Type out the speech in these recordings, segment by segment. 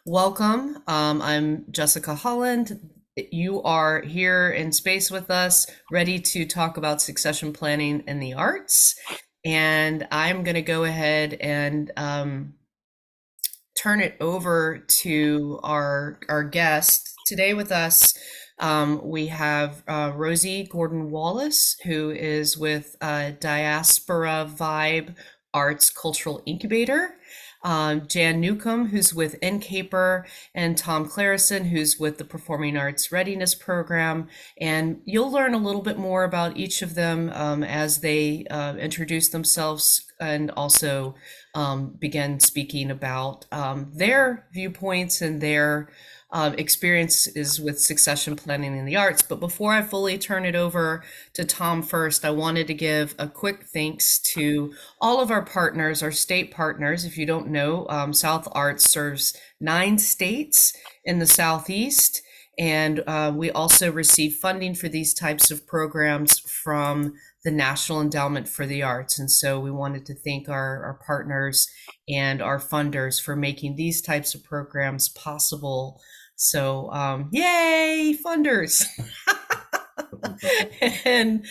Welcome. I'm Jessica Holland. You are here in space with us, ready to talk about succession planning in the arts. And I'm going to go ahead and turn it over to our guest today with us. We have Rosie Gordan-Wallace, who is with Diaspora Vibe Arts Cultural Incubator. Jan Newcomb, who's with Incubator, and Tom Clareson, who's with the Performing Arts Readiness Program. And you'll learn a little bit more about each of them as they introduce themselves and also begin speaking about their viewpoints and their experiences with succession planning in the arts. But before I fully turn it over to Tom first, I wanted to give a quick thanks to all of our partners, our state partners. If you don't know, South Arts serves 9 states in the Southeast. And we also receive funding for these types of programs from the National Endowment for the Arts. And so we wanted to thank our partners and our funders for making these types of programs possible. So, yay, funders. And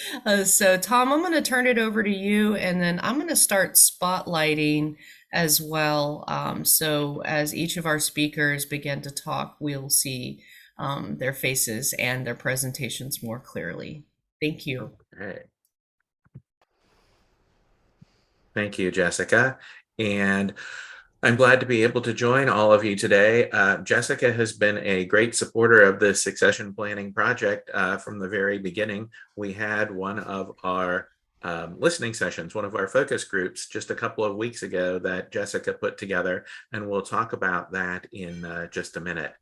so, Tom, I'm going to turn it over to you, and then I'm going to start spotlighting as well. So, as each of our speakers begin to talk, we'll see their faces and their presentations more clearly. Thank you. Okay. Thank you, Jessica. And I'm glad to be able to join all of you today. Jessica has been a great supporter of the succession planning project from the very beginning. We had one of our listening sessions, one of our focus groups just a couple of weeks ago that Jessica put together, and we'll talk about that in just a minute.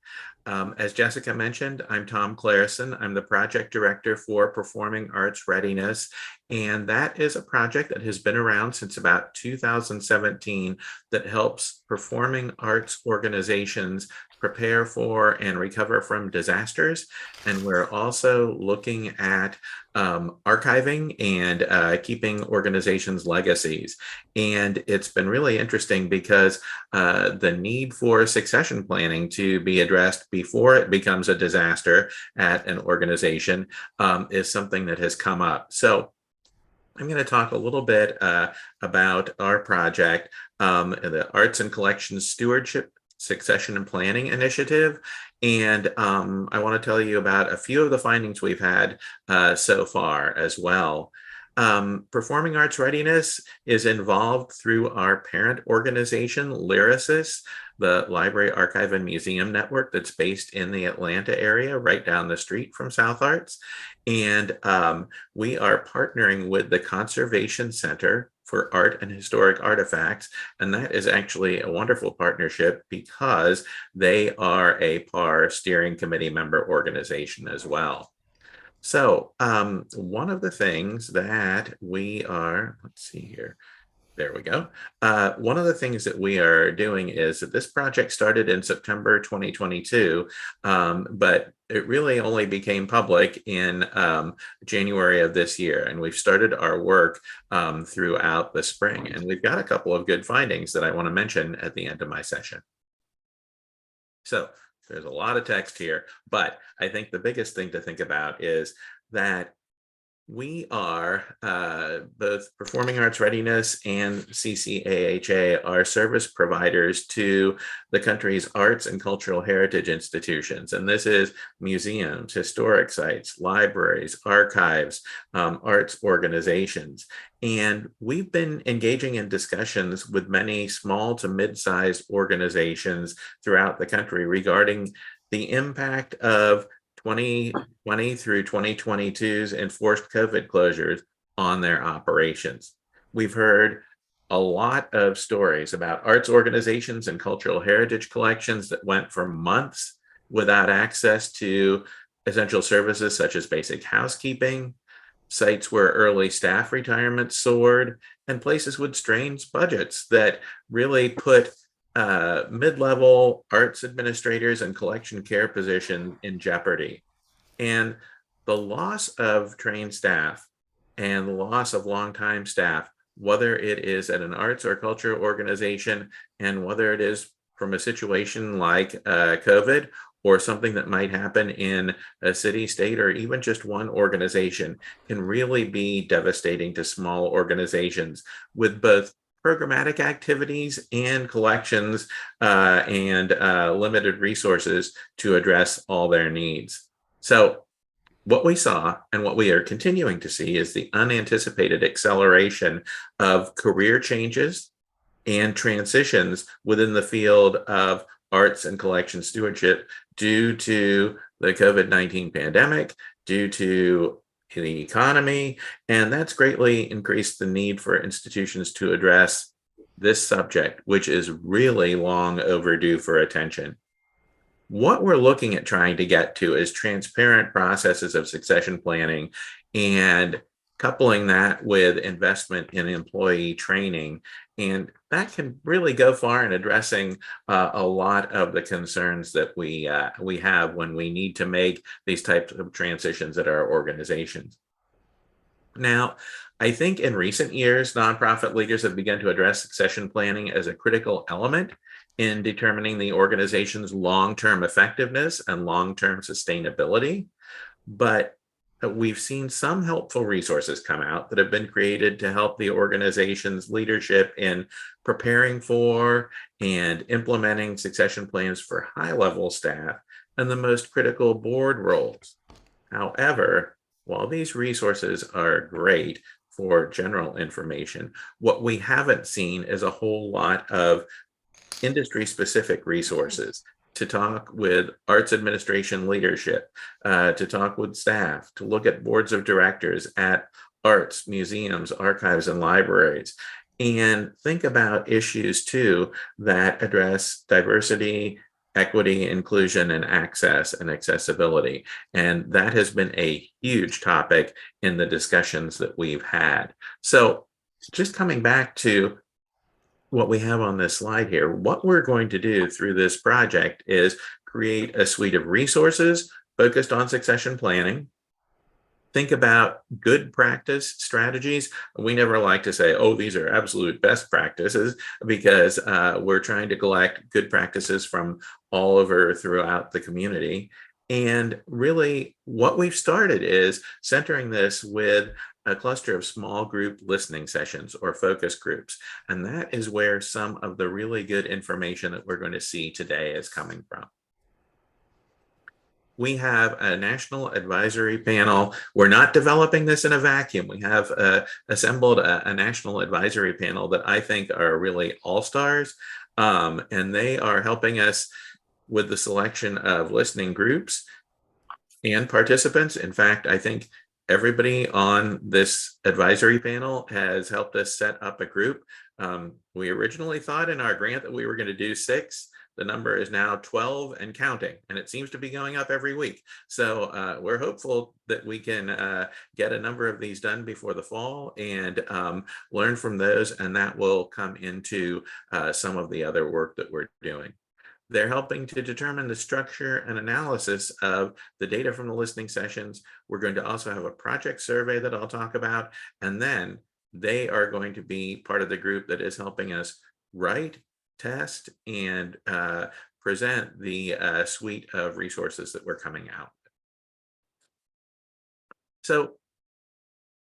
As Jessica mentioned, I'm Tom Clareson. I'm the project director for Performing Arts Readiness, and that is a project that has been around since about 2017 that helps performing arts organizations prepare for and recover from disasters. And we're also looking at archiving and keeping organizations' legacies. And it's been really interesting because the need for succession planning to be addressed before it becomes a disaster at an organization is something that has come up. So I'm going to talk a little bit about our project, the Arts and Collections Stewardship Succession and Planning Initiative. And I want to tell you about a few of the findings we've had so far as well. Performing Arts Readiness is involved through our parent organization, Lyrasis, the Library, Archive, and Museum Network that's based in the Atlanta area, right down the street from South Arts. And we are partnering with the Conservation Center for Art and Historic Artifacts. And that is actually a wonderful partnership because they are a PAR steering committee member organization as well. So one of the things that we are, let's see here, there we go. One of the things that we are doing is that this project started in September 2022, but it really only became public in January of this year. And we've started our work throughout the spring. And we've got a couple of good findings that I want to mention at the end of my session. So there's a lot of text here, but I think the biggest thing to think about is that we are both Performing Arts Readiness and CCAHA are service providers to the country's arts and cultural heritage institutions. And this is museums, historic sites, libraries, archives, arts organizations. And we've been engaging in discussions with many small to mid-sized organizations throughout the country regarding the impact of 2020 through 2022's enforced COVID closures on their operations. We've heard a lot of stories about arts organizations and cultural heritage collections that went for months without access to essential services such as basic housekeeping, sites where early staff retirement soared, and places with strained budgets that really put mid-level arts administrators and collection care position in jeopardy. And the loss of trained staff and the loss of longtime staff, whether it is at an arts or culture organization and whether it is from a situation like COVID or something that might happen in a city, state, or even just one organization can really be devastating to small organizations with both programmatic activities and collections and limited resources to address all their needs. So what we saw and what we are continuing to see is the unanticipated acceleration of career changes and transitions within the field of arts and collection stewardship due to the COVID-19 pandemic, due to the economy, and that's greatly increased the need for institutions to address this subject, which is really long overdue for attention. What we're looking at trying to get to is transparent processes of succession planning and coupling that with investment in employee training. And that can really go far in addressing a lot of the concerns that we have when we need to make these types of transitions at our organizations. Now, I think in recent years, nonprofit leaders have begun to address succession planning as a critical element in determining the organization's long-term effectiveness and long-term sustainability. But we've seen some helpful resources come out that have been created to help the organization's leadership in preparing for and implementing succession plans for high-level staff and the most critical board roles. However, while these resources are great for general information, what we haven't seen is a whole lot of industry-specific resources to talk with arts administration leadership, to talk with staff, to look at boards of directors at arts, museums, archives, and libraries, and think about issues too that address diversity, equity, inclusion, and access and accessibility. And that has been a huge topic in the discussions that we've had. So just coming back to what we have on this slide here, what we're going to do through this project is create a suite of resources focused on succession planning. Think about good practice strategies. We never like to say, oh, these are absolute best practices, because we're trying to collect good practices from all over throughout the community. And really what we've started is centering this with a cluster of small group listening sessions or focus groups. And that is where some of the really good information that we're going to see today is coming from. We have a national advisory panel. We're not developing this in a vacuum. We have assembled a national advisory panel that I think are really all-stars, and they are helping us with the selection of listening groups and participants. In fact, I think everybody on this advisory panel has helped us set up a group. We originally thought in our grant that we were going to do 6. The number is now 12 and counting, and it seems to be going up every week. So we're hopeful that we can get a number of these done before the fall and learn from those, and that will come into some of the other work that we're doing. They're helping to determine the structure and analysis of the data from the listening sessions. We're going to also have a project survey that I'll talk about, and then they are going to be part of the group that is helping us write, test, and present the suite of resources that we're coming out. So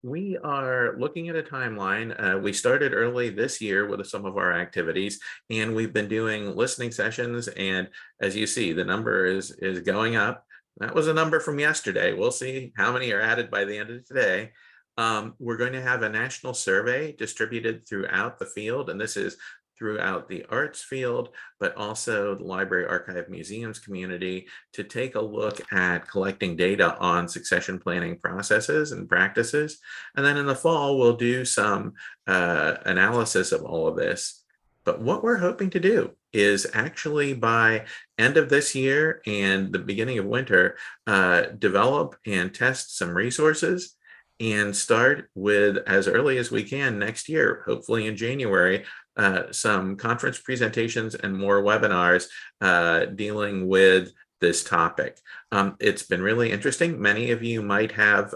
we are looking at a timeline. We started early this year with some of our activities, and we've been doing listening sessions. And as you see, the number is going up. That was a number from yesterday. We'll see how many are added by the end of today. We're going to have a national survey distributed throughout the field, and this is throughout the arts field, but also the library, archive, museums community, to take a look at collecting data on succession planning processes and practices. And then in the fall, we'll do some analysis of all of this. But what we're hoping to do is actually by end of this year and the beginning of winter, develop and test some resources and start with, as early as we can next year, hopefully in January, some conference presentations and more webinars dealing with this topic. It's been really interesting. Many of you might have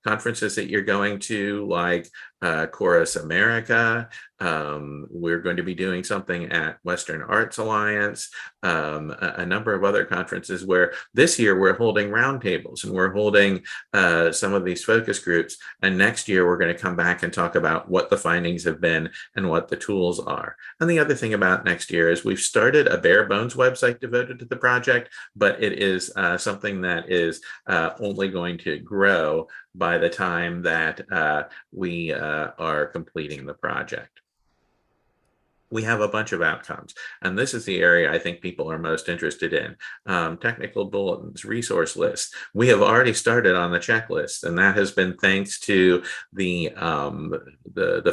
conferences that you're going to, like Chorus America. We're going to be doing something at Western Arts Alliance, a number of other conferences where this year we're holding roundtables and we're holding some of these focus groups. And next year we're going to come back and talk about what the findings have been and what the tools are. And the other thing about next year is we've started a bare bones website devoted to the project, but it is something that is only going to grow by the time that we are completing the project. We have a bunch of outcomes, and this is the area I think people are most interested in. Technical bulletins, resource lists. We have already started on the checklist, and that has been thanks to the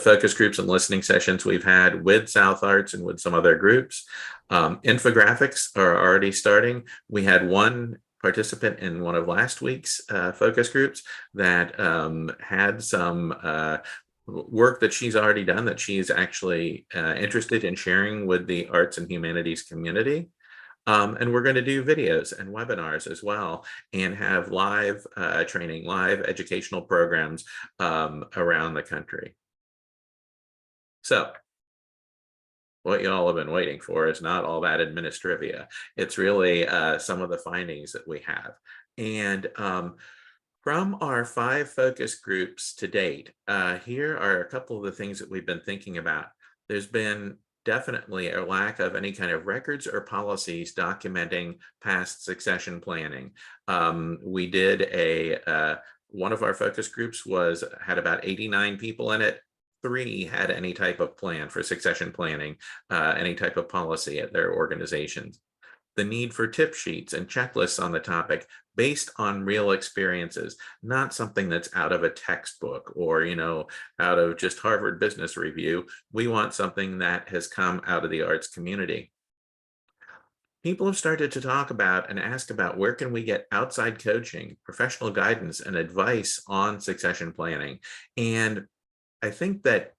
focus groups and listening sessions we've had with South Arts and with some other groups. Infographics are already starting. We had one participant in one of last week's focus groups that had some work that she's already done that she's actually interested in sharing with the arts and humanities community. And we're going to do videos and webinars as well and have live training, live educational programs around the country. So what you all have been waiting for is not all that administrivia. It's really some of the findings that we have. And from our 5 focus groups to date, here are a couple of the things that we've been thinking about. There's been definitely a lack of any kind of records or policies documenting past succession planning. We did one of our focus groups had about 89 people in it. 3 had any type of plan for succession planning, any type of policy at their organizations. The need for tip sheets and checklists on the topic based on real experiences, not something that's out of a textbook or, out of just Harvard Business Review. We want something that has come out of the arts community. People have started to talk about and ask about where can we get outside coaching, professional guidance, and advice on succession planning. And I think that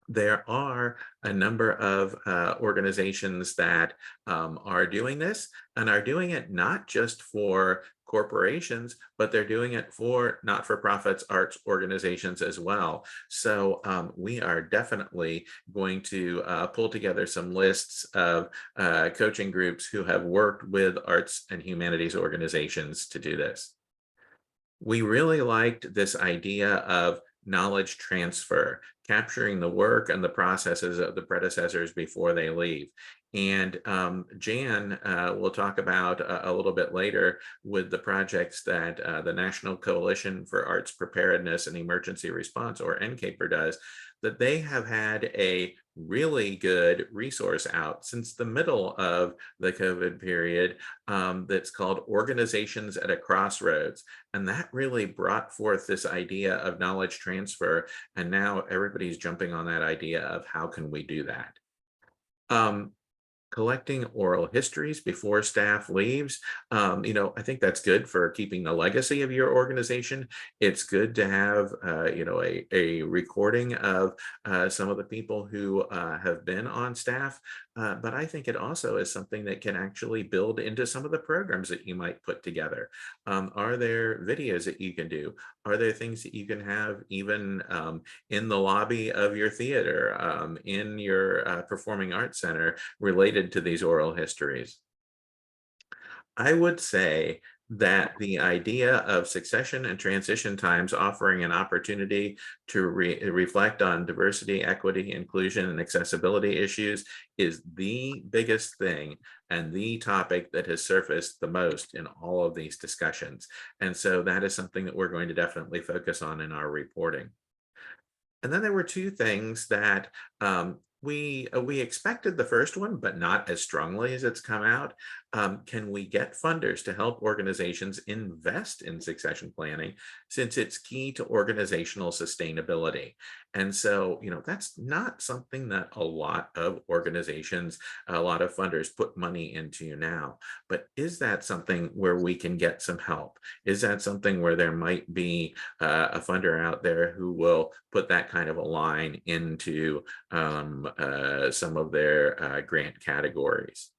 there are a number of organizations that are doing this and are doing it not just for corporations, but they're doing it for not-for-profits, arts organizations as well. So we are definitely going to pull together some lists of coaching groups who have worked with arts and humanities organizations to do this. We really liked this idea of knowledge transfer, capturing the work and the processes of the predecessors before they leave. And Jan will talk about a little bit later with the projects that the National Coalition for Arts Preparedness and Emergency Response, or Incubator, does, that they have had a really good resource out since the middle of the COVID period that's called Organizations at a Crossroads. And that really brought forth this idea of knowledge transfer. And now everybody's jumping on that idea of how can we do that? Collecting oral histories before staff leaves. I think that's good for keeping the legacy of your organization. It's good to have, a recording of some of the people who have been on staff. But I think it also is something that can actually build into some of the programs that you might put together. Are there videos that you can do? Are there things that you can have even in the lobby of your theater, in your performing arts center related to these oral histories? I would say that the idea of succession and transition times offering an opportunity to reflect on diversity, equity, inclusion, and accessibility issues is the biggest thing and the topic that has surfaced the most in all of these discussions. And so that is something that we're going to definitely focus on in our reporting. And then there were 2 things that we expected the first one, but not as strongly as it's come out. Can we get funders to help organizations invest in succession planning since it's key to organizational sustainability? And so, that's not something that a lot of organizations, a lot of funders put money into now. But is that something where we can get some help? Is that something where there might be a funder out there who will put that kind of a line into some of their grant categories?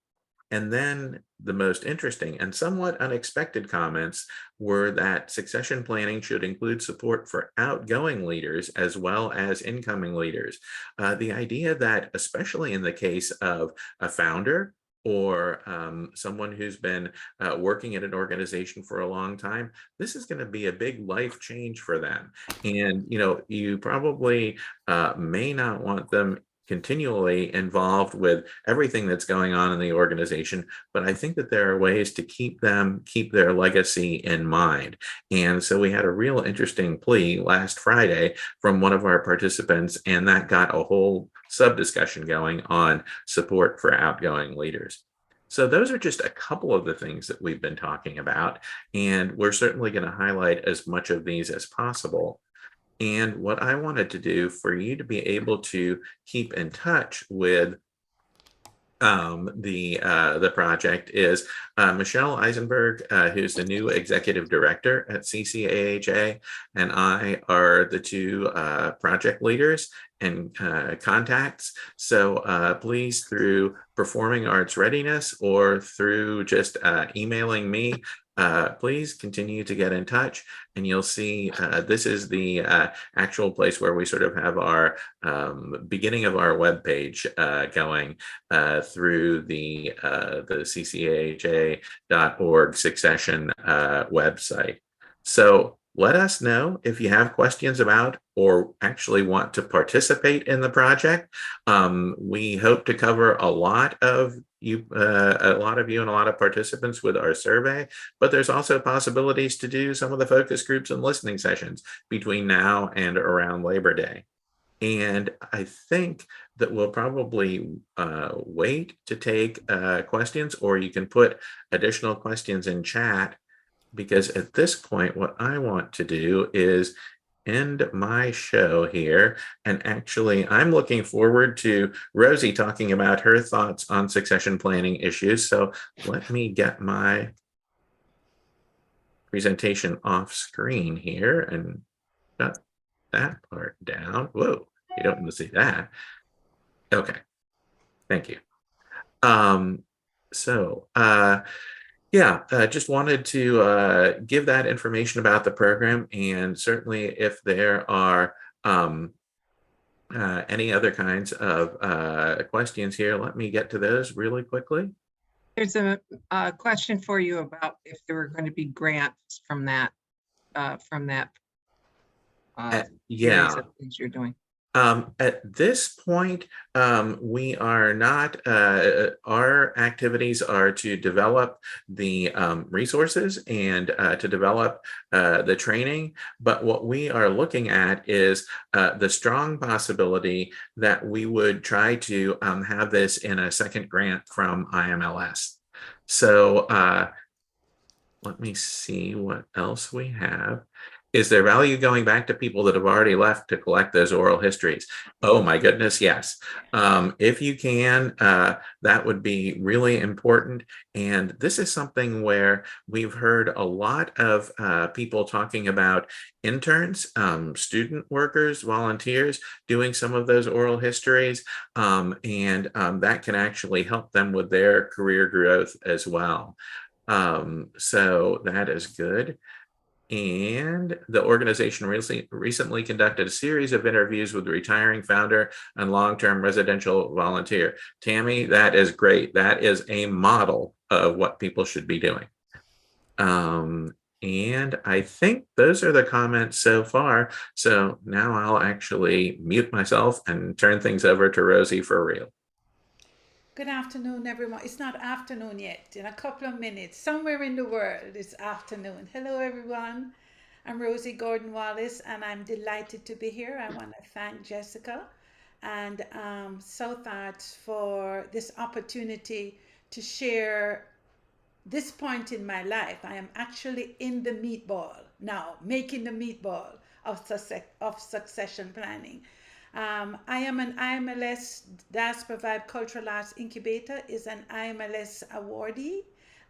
And then the most interesting and somewhat unexpected comments were that succession planning should include support for outgoing leaders as well as incoming leaders. The idea that, especially in the case of a founder or someone who's been working at an organization for a long time, this is going to be a big life change for them. And, you probably may not want them continually involved with everything that's going on in the organization, but I think that there are ways to keep their legacy in mind. And so we had a real interesting plea last Friday from one of our participants, and that got a whole sub discussion going on support for outgoing leaders. So those are just a couple of the things that we've been talking about, and we're certainly going to highlight as much of these as possible. And what I wanted to do for you to be able to keep in touch with the project is Michelle Eisenberg, who's the new executive director at CCAHA, and I are the two project leaders and contacts. So please, through Performing Arts Readiness or through just emailing me, please continue to get in touch, and you'll see this is the actual place where we sort of have our beginning of our webpage going through the ccaha.org succession website. So let us know if you have questions about or actually want to participate in the project. We hope to cover a lot of you and a lot of participants with our survey, but there's also possibilities to do some of the focus groups and listening sessions between now and around Labor Day. And I think that we'll probably wait to take questions, or you can put additional questions in chat, because at this point, what I want to do is end my show here. And actually, I'm looking forward to Rosie talking about her thoughts on succession planning issues. So let me get my presentation off screen here and shut that part down. Whoa, you don't want to see that. Okay, thank you. So yeah, just wanted to give that information about the program, and certainly if there are any other kinds of questions here, let me get to those really quickly. There's a question for you about if there were going to be grants from that Yeah. series of things you're doing. At this point, we are not, our activities are to develop the resources and to develop the training. But what we are looking at is the strong possibility that we would try to have this in a second grant from IMLS. So let me see what else we have. Is there value going back to people that have already left to collect those oral histories? Oh my goodness, yes. If you can, that would be really important. And this is something where we've heard a lot of people talking about interns, student workers, volunteers doing some of those oral histories. And that can actually help them with their career growth as well. So that is good. And the organization recently conducted a series of interviews with the retiring founder and long-term residential volunteer. Tammy, that is great. That is a model of what people should be doing. And I think those are the comments so far. So now I'll actually mute myself and turn things over to Rosie for real. Good afternoon, everyone. It's not afternoon yet. In a couple of minutes, somewhere in the world, it's afternoon. Hello, everyone. I'm Rosie Gordan-Wallace, and I'm delighted to be here. I want to thank Jessica and South Arts for this opportunity to share this point in my life. I am actually in the meatball now, making the meatball of succession planning. I am an IMLS Diaspora Vibe Cultural Arts Incubator is an IMLS awardee,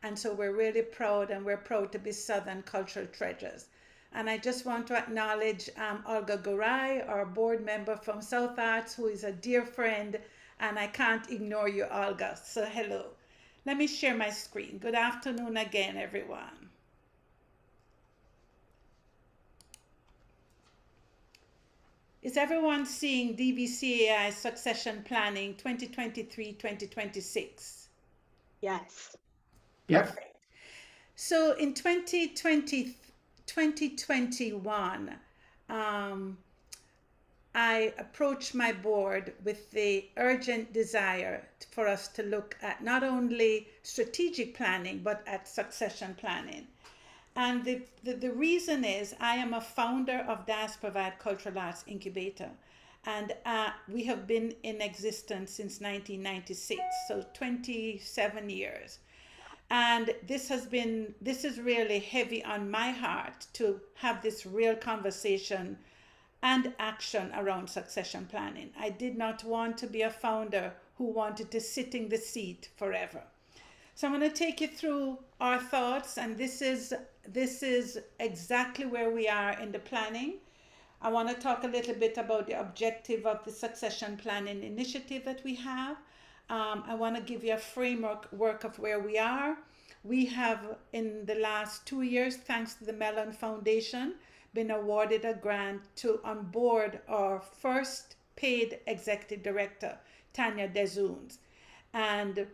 and so we're really proud, and we're proud to be Southern cultural treasures. And I just want to acknowledge Olga Garay, our board member from South Arts, who is a dear friend, and I can't ignore you, Olga. So hello. Let me share my screen. Good afternoon again, everyone. Is everyone seeing DVCAI Succession Planning 2023-2026? Yes. Perfect. So in 2021, I approached my board with the urgent desire for us to look at not only strategic planning, but at succession planning. And the reason is I am a founder of Diaspora Cultural Arts Incubator. And we have been in existence since 1996, so 27 years. And this is really heavy on my heart to have this real conversation and action around succession planning. I did not want to be a founder who wanted to sit in the seat forever. So I'm going to take you through our thoughts, and this is exactly where we are in the planning. I want to talk a little bit about the objective of the succession planning initiative that we have. I want to give you a framework of where we are. We have, in the last 2 years, thanks to the Mellon Foundation, been awarded a grant to onboard our first paid executive director, Tanya Dezunes. And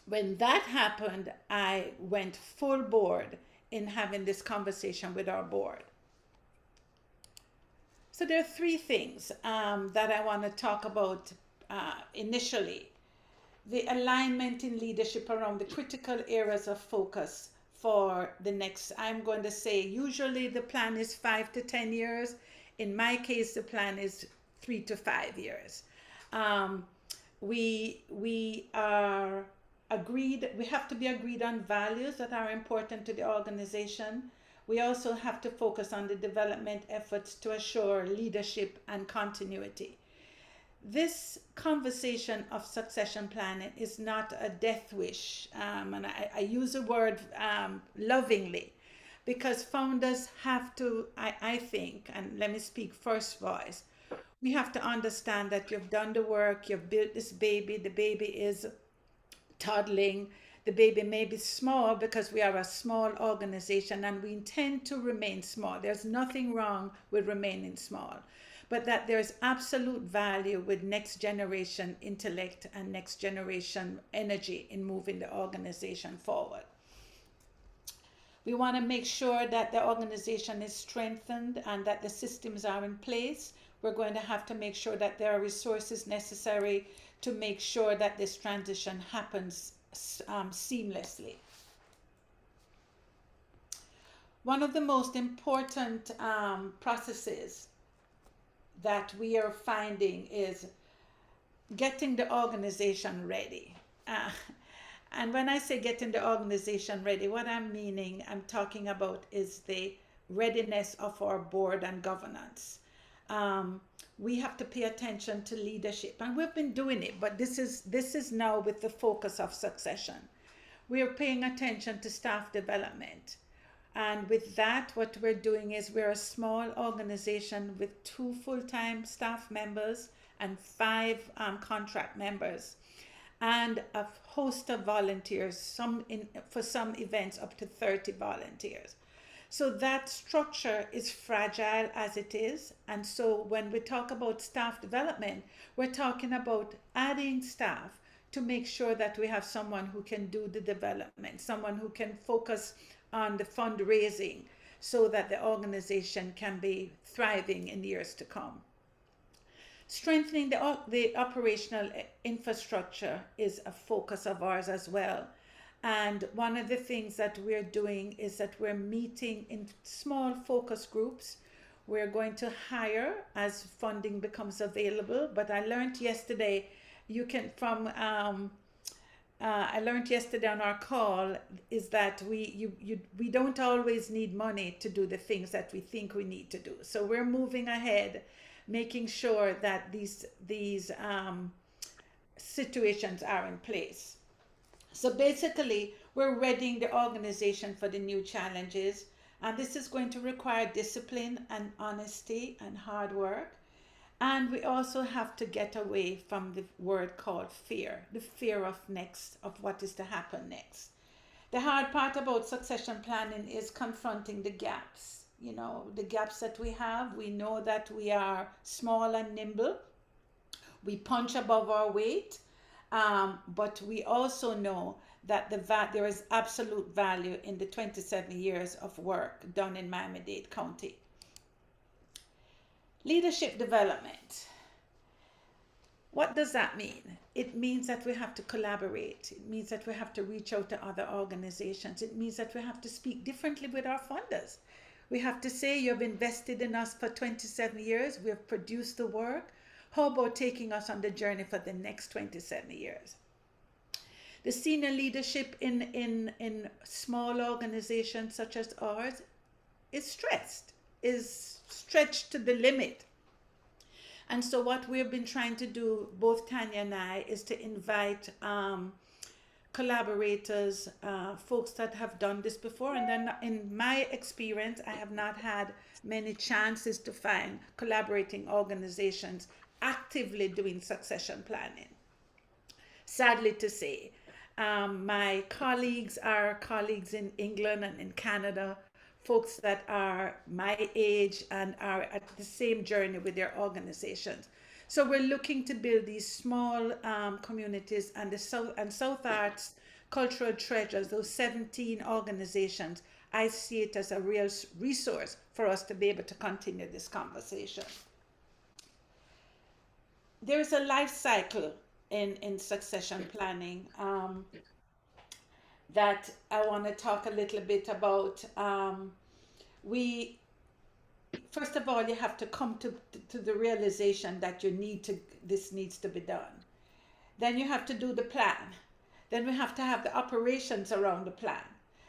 when that happened, I went full board in having this conversation with our board. So there are 3 things that I want to talk about initially. The alignment in leadership around the critical areas of focus for the next, I'm going to say, usually the plan is 5 to 10 years. In my case, the plan is 3 to 5 years. We are agreed, we have to be agreed on values that are important to the organization. We also have to focus on the development efforts to assure leadership and continuity. This conversation of succession planning is not a death wish, and I use the word lovingly, because founders have to, I think, and let me speak first voice, we have to understand that you've done the work, you've built this baby, the baby is toddling, the baby may be small because we are a small organization and we intend to remain small. There's nothing wrong with remaining small, but that there's absolute value with next generation intellect and next generation energy in moving the organization forward. We want to make sure that the organization is strengthened and that the systems are in place. We're going to have to make sure that there are resources necessary to make sure that this transition happens seamlessly. One of the most important processes that we are finding is getting the organization ready. And when I say getting the organization ready, what I'm talking about is the readiness of our board and governance. We have to pay attention to leadership, and we've been doing it, but this is now with the focus of succession. We are paying attention to staff development. And with that, what we're doing is we're a small organization with 2 full-time staff members and 5 contract members, and a host of volunteers, for some events up to 30 volunteers. So that structure is fragile as it is. And so when we talk about staff development, we're talking about adding staff to make sure that we have someone who can do the development, someone who can focus on the fundraising so that the organization can be thriving in years to come. Strengthening the operational infrastructure is a focus of ours as well. And one of the things that we're doing is that we're meeting in small focus groups. We're going to hire as funding becomes available. But I learned yesterday, I learned yesterday on our call is that we don't always need money to do the things that we think we need to do. So we're moving ahead, making sure that these situations are in place. So basically, we're readying the organization for the new challenges, and this is going to require discipline and honesty and hard work. And we also have to get away from the word called fear, the fear of what is to happen next. The hard part about succession planning is confronting the gaps. You know, the gaps that we have. We know that we are small and nimble. We punch above our weight, but we also know that there is absolute value in the 27 years of work done in Miami-Dade County. Leadership development. What does that mean? It means that we have to collaborate. It means that we have to reach out to other organizations. It means that we have to speak differently with our funders. We have to say, you've invested in us for 27 years. We have produced the work. How about taking us on the journey for the next 27 years? The senior leadership in small organizations such as ours is stretched to the limit. And so what we've been trying to do, both Tanya and I, is to invite collaborators, folks that have done this before. And then in my experience, I have not had many chances to find collaborating organizations actively doing succession planning. Sadly to say, my colleagues are colleagues in England and in Canada, folks that are my age and are at the same journey with their organizations. So we're looking to build these small communities, and the South Arts Cultural Treasures, those 17 organizations. I see it as a real resource for us to be able to continue this conversation. There's a life cycle in succession planning that I want to talk a little bit about. First of all, you have to come to the realization that this needs to be done. Then you have to do the plan. Then we have to have the operations around the plan.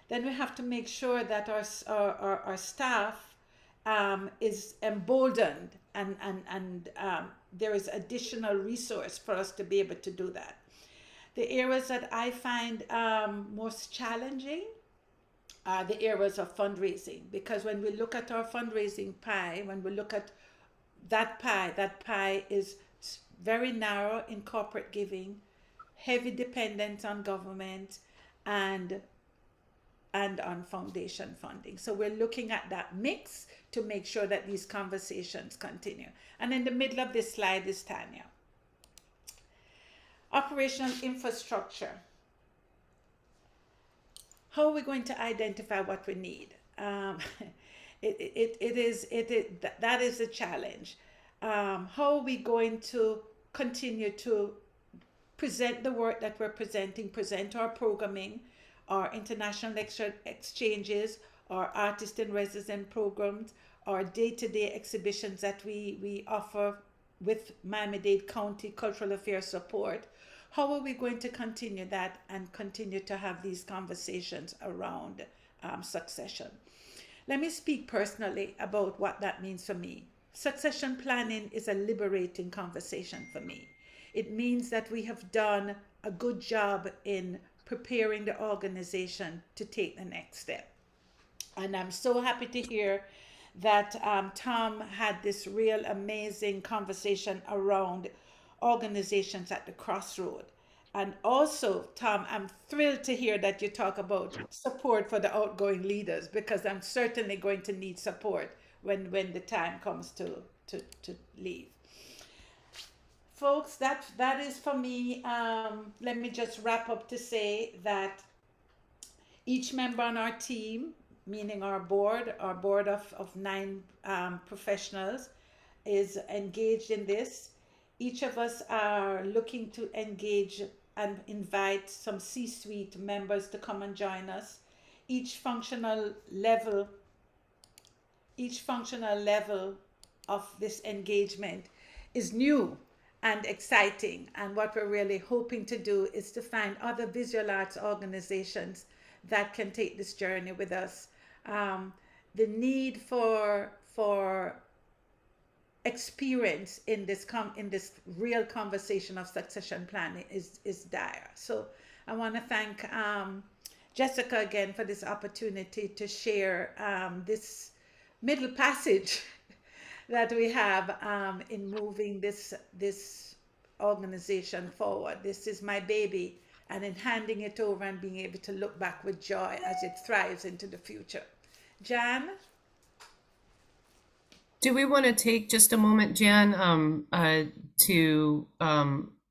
Then we have to make sure that our staff is emboldened and there is additional resource for us to be able to do that. The areas that I find most challenging are the areas of fundraising, because when we look at our fundraising pie, when we look at that pie is very narrow in corporate giving, heavy dependence on government, and on foundation funding. So we're looking at that mix to make sure that these conversations continue. And in the middle of this slide is Tanya. Operational infrastructure. How are we going to identify what we need? That is a challenge. How are we going to continue to present the work that we're presenting, present our programming, our international exchanges, our artist in residence programs, our day-to-day exhibitions that we offer with Miami-Dade County Cultural Affairs support? How are we going to continue that and continue to have these conversations around succession? Let me speak personally about what that means for me. Succession planning is a liberating conversation for me. It means that we have done a good job in preparing the organization to take the next step. And I'm so happy to hear that Tom had this real amazing conversation around organizations at the crossroad. And also, Tom, I'm thrilled to hear that you talk about support for the outgoing leaders, because I'm certainly going to need support when the time comes to leave. Folks, that is for me. Let me just wrap up to say that each member on our team, meaning our board of 9 professionals, is engaged in this. Each of us are looking to engage and invite some C-suite members to come and join us. Each functional level of this engagement is new and exciting. And what we're really hoping to do is to find other visual arts organizations that can take this journey with us. The need for experience in this real conversation of succession planning is dire. So I want to thank Jessica again for this opportunity to share this middle passage that we have in moving this organization forward. This is my baby, and in handing it over and being able to look back with joy as it thrives into the future. Jan? Do we want to take just a moment, Jan, to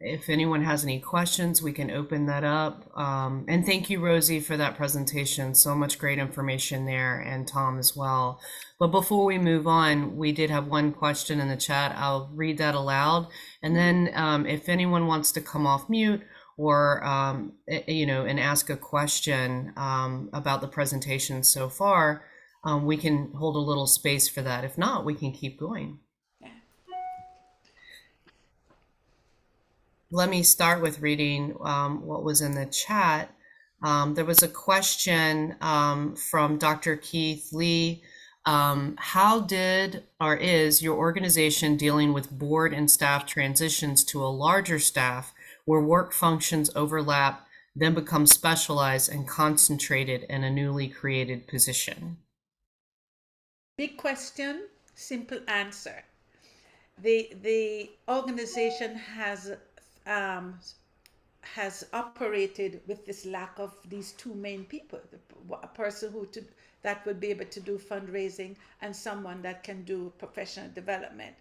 if anyone has any questions, we can open that up. And thank you, Rosie, for that presentation. So much great information there, and Tom as well. But before we move on, we did have one question in the chat. I'll read that aloud. And then if anyone wants to come off mute or, and ask a question about the presentation so far, we can hold a little space for that. If not, we can keep going. Let me start with reading what was in the chat. There was a question from Dr. Keith Lee. How did or is your organization dealing with board and staff transitions to a larger staff where work functions overlap, then become specialized and concentrated in a newly created position? Big question, simple answer. The organization has operated with this lack of these two main people, a person that would be able to do fundraising and someone that can do professional development.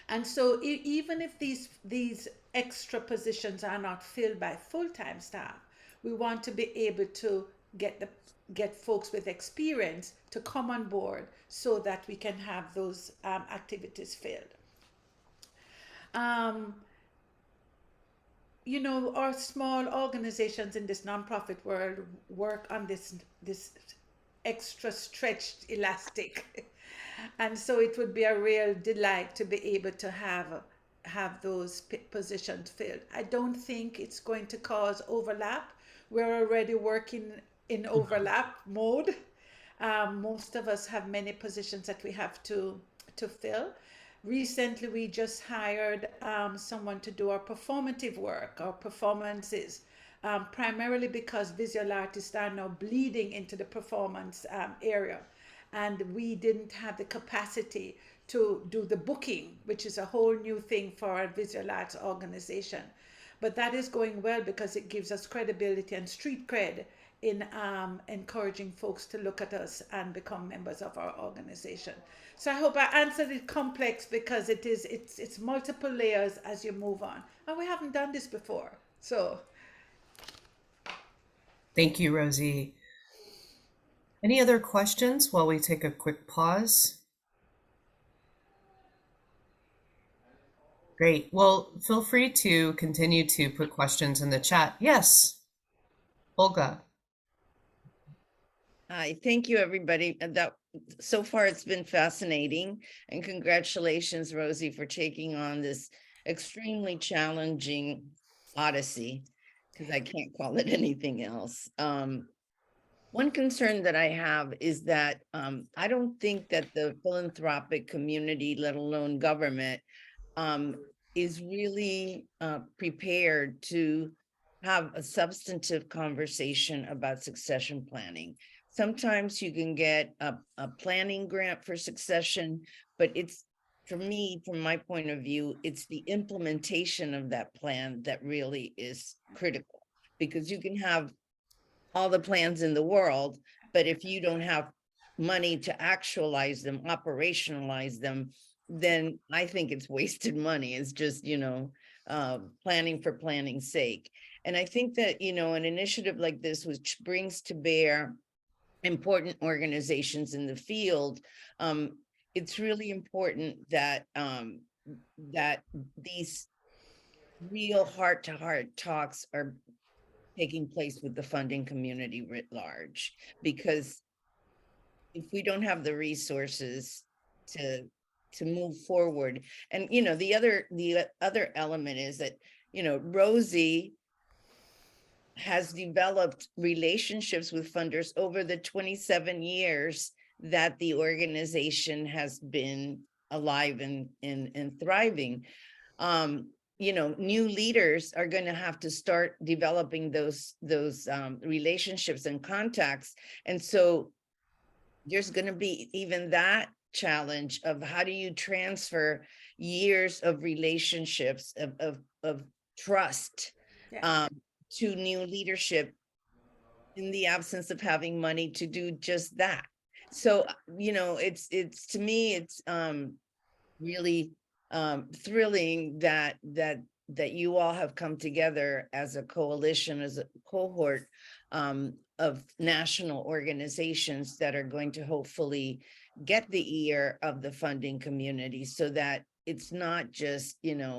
And so even if these extra positions are not filled by full-time staff, we want to be able to get folks with experience to come on board so that we can have those activities filled. Our small organizations in this nonprofit world work on this extra stretched elastic. And so it would be a real delight to be able to have those positions filled. I don't think it's going to cause overlap. We're already working in overlap mode. Most of us have many positions that we have to fill. Recently, we just hired someone to do our performative work, our performances, primarily because visual artists are now bleeding into the performance area. And we didn't have the capacity to do the booking, which is a whole new thing for our visual arts organization. But that is going well because it gives us credibility and street cred in encouraging folks to look at us and become members of our organization. So I hope I answered it complex because it's multiple layers as you move on. And we haven't done this before. So thank you, Rosie. Any other questions while we take a quick pause? Great. Well, feel free to continue to put questions in the chat. Yes, Olga. Hi, thank you, everybody. So far it's been fascinating, and congratulations, Rosie, for taking on this extremely challenging odyssey, because I can't call it anything else. One concern that I have is that I don't think that the philanthropic community, let alone government, is really prepared to have a substantive conversation about succession planning. Sometimes you can get a planning grant for succession, but it's, for me, from my point of view, it's the implementation of that plan that really is critical, because you can have all the plans in the world, but if you don't have money to actualize them, operationalize them, then I think it's wasted money. It's just, planning for planning's sake. And I think that, an initiative like this, which brings to bear important organizations in the field, it's really important that that these real heart-to-heart talks are taking place with the funding community writ large, because if we don't have the resources to move forward, and the other element is that Rosie has developed relationships with funders over the 27 years that the organization has been alive and thriving. New leaders are going to have to start developing those relationships and contacts. And so there's going to be even that challenge of how do you transfer years of relationships of trust Yeah. to new leadership in the absence of having money to do just that. So, you know, it's to me, it's really thrilling that you all have come together as a coalition, as a cohort of national organizations that are going to hopefully get the ear of the funding community, so that it's not just, you know,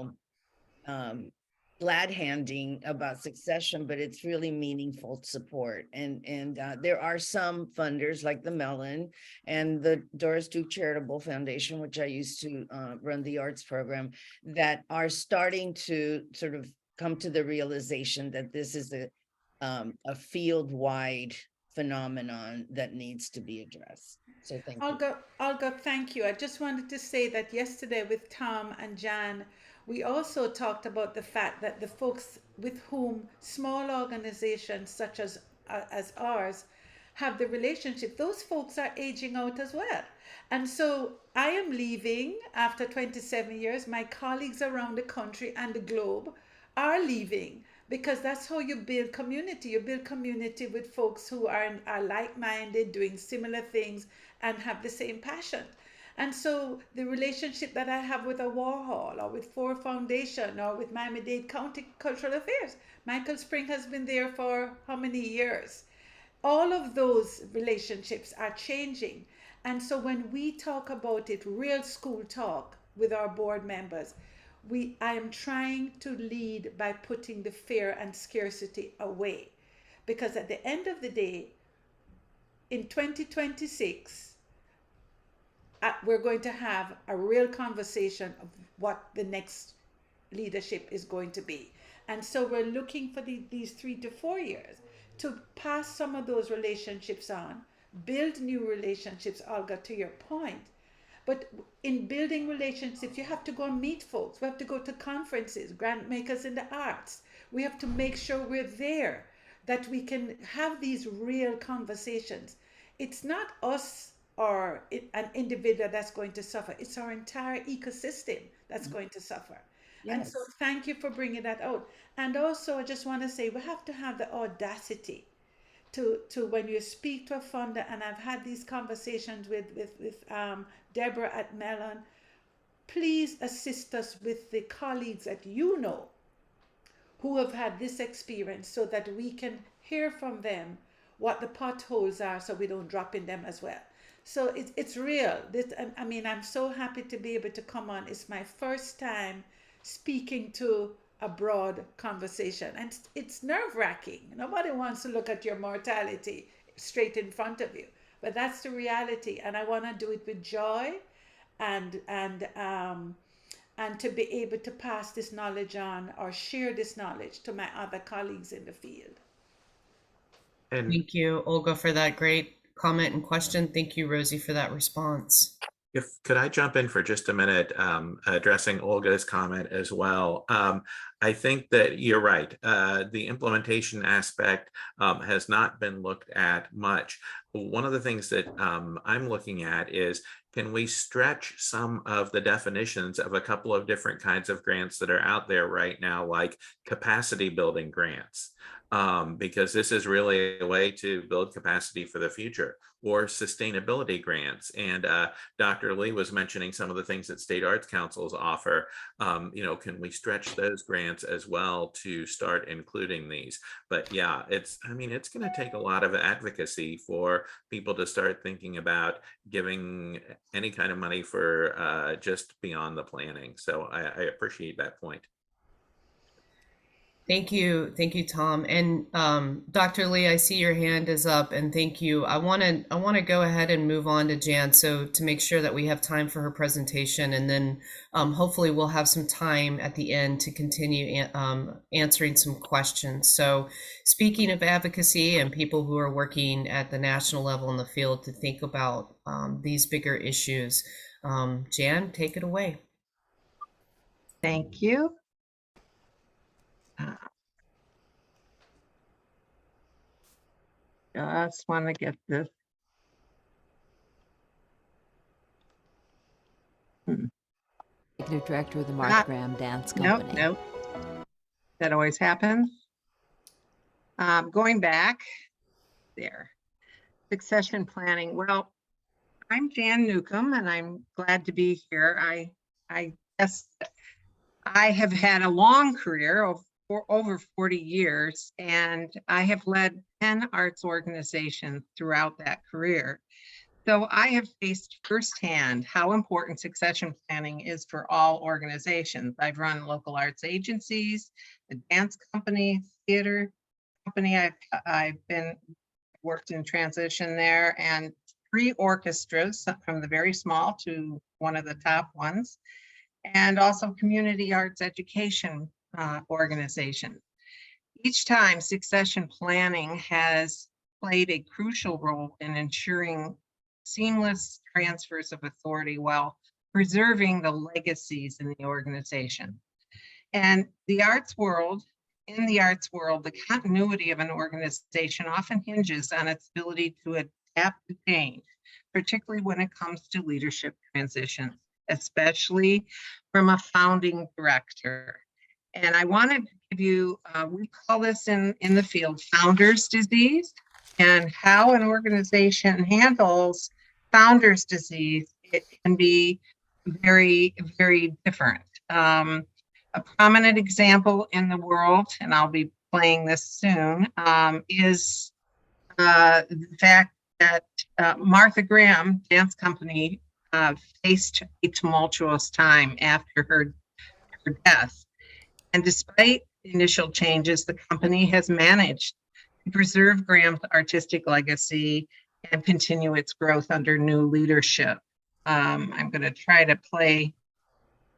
glad handing about succession, but it's really meaningful support. And there are some funders like the Mellon and the Doris Duke Charitable Foundation, which I used to run the arts program, that are starting to sort of come to the realization that this is a field-wide phenomenon that needs to be addressed. So thank you. Olga, thank you. I just wanted to say that yesterday with Tom and Jan, we also talked about the fact that the folks with whom small organizations such as ours have the relationship, those folks are aging out as well. And so I am leaving after 27 years. My colleagues around the country and the globe are leaving, because that's how you build community. You build community with folks who are like-minded, doing similar things, and have the same passion. And so the relationship that I have with a Warhol or with Ford Foundation or with Miami-Dade County Cultural Affairs, Michael Spring has been there for how many years? All of those relationships are changing. And so when we talk about it, real school talk with our board members, I am trying to lead by putting the fear and scarcity away. Because at the end of the day, in 2026, we're going to have a real conversation of what the next leadership is going to be. And so we're looking for these 3 to 4 years to pass some of those relationships on, build new relationships, Olga, to your point. But in building relationships, you have to go and meet folks. We have to go to conferences, grant makers in the arts. We have to make sure we're there, that we can have these real conversations. It's not us or an individual that's going to suffer. It's our entire ecosystem that's going to suffer. And so Yes. thank you for bringing that out. And also, I just want to say we have to have the audacity to when you speak to a funder, and I've had these conversations with Deborah at Mellon, please assist us with the colleagues that you know who have had this experience, so that we can hear from them what the potholes are, so we don't drop in them as well. So it's real. I mean, I'm so happy to be able to come on. It's my first time speaking to a broad conversation, and it's nerve-wracking. Nobody wants to look at your mortality straight in front of you, but that's the reality, and I want to do it with joy, and to be able to pass this knowledge on or share this knowledge to my other colleagues in the field. And Thank you, Olga, for that great comment and question. Thank you, Rosie, for that response. if could I jump in for just a minute, addressing Olga's comment as well. I think that you're right. The implementation aspect has not been looked at much. One of the things that I'm looking at is, can we stretch some of the definitions of a couple of different kinds of grants that are out there right now, like capacity building grants? Because this is really a way to build capacity for the future, or sustainability grants. And Dr. Lee was mentioning some of the things that state arts councils offer. Can we stretch those grants as well to start including these? But yeah, it's going to take a lot of advocacy for people to start thinking about giving any kind of money for just beyond the planning. So I appreciate that point. Thank you, Tom. And Dr. Lee, I see your hand is up, and thank you. I want to go ahead and move on to Jan, so to make sure that we have time for her presentation, and then hopefully we'll have some time at the end to continue answering some questions. So, speaking of advocacy and people who are working at the national level in the field to think about these bigger issues, Jan, take it away. Thank you. Just want to get this. Executive Director of the Ah, Martha Graham Dance Nope, Company. nope. That always happens. Going back there, succession planning. Well, I'm Jan Newcomb, and I'm glad to be here. I guess I have had a long career of over 40 years, and I have led 10 arts organizations throughout that career. So I have faced firsthand how important succession planning is for all organizations. I've run local arts agencies, a dance company, theater company. I've been worked in transition there, and 3 orchestras from the very small to one of the top ones, and also community arts education organizations. Each time, succession planning has played a crucial role in ensuring seamless transfers of authority while preserving the legacies in the organization. And in the arts world, the continuity of an organization often hinges on its ability to adapt to change, particularly when it comes to leadership transitions, especially from a founding director. And I wanted to give you, we call this in the field founder's disease, and how an organization handles founder's disease, it can be very, very different. A prominent example in the world, and I'll be playing this soon, is the fact that Martha Graham Dance Company faced a tumultuous time after her death. And despite initial changes, the company has managed to preserve Graham's artistic legacy and continue its growth under new leadership. I'm going to try to play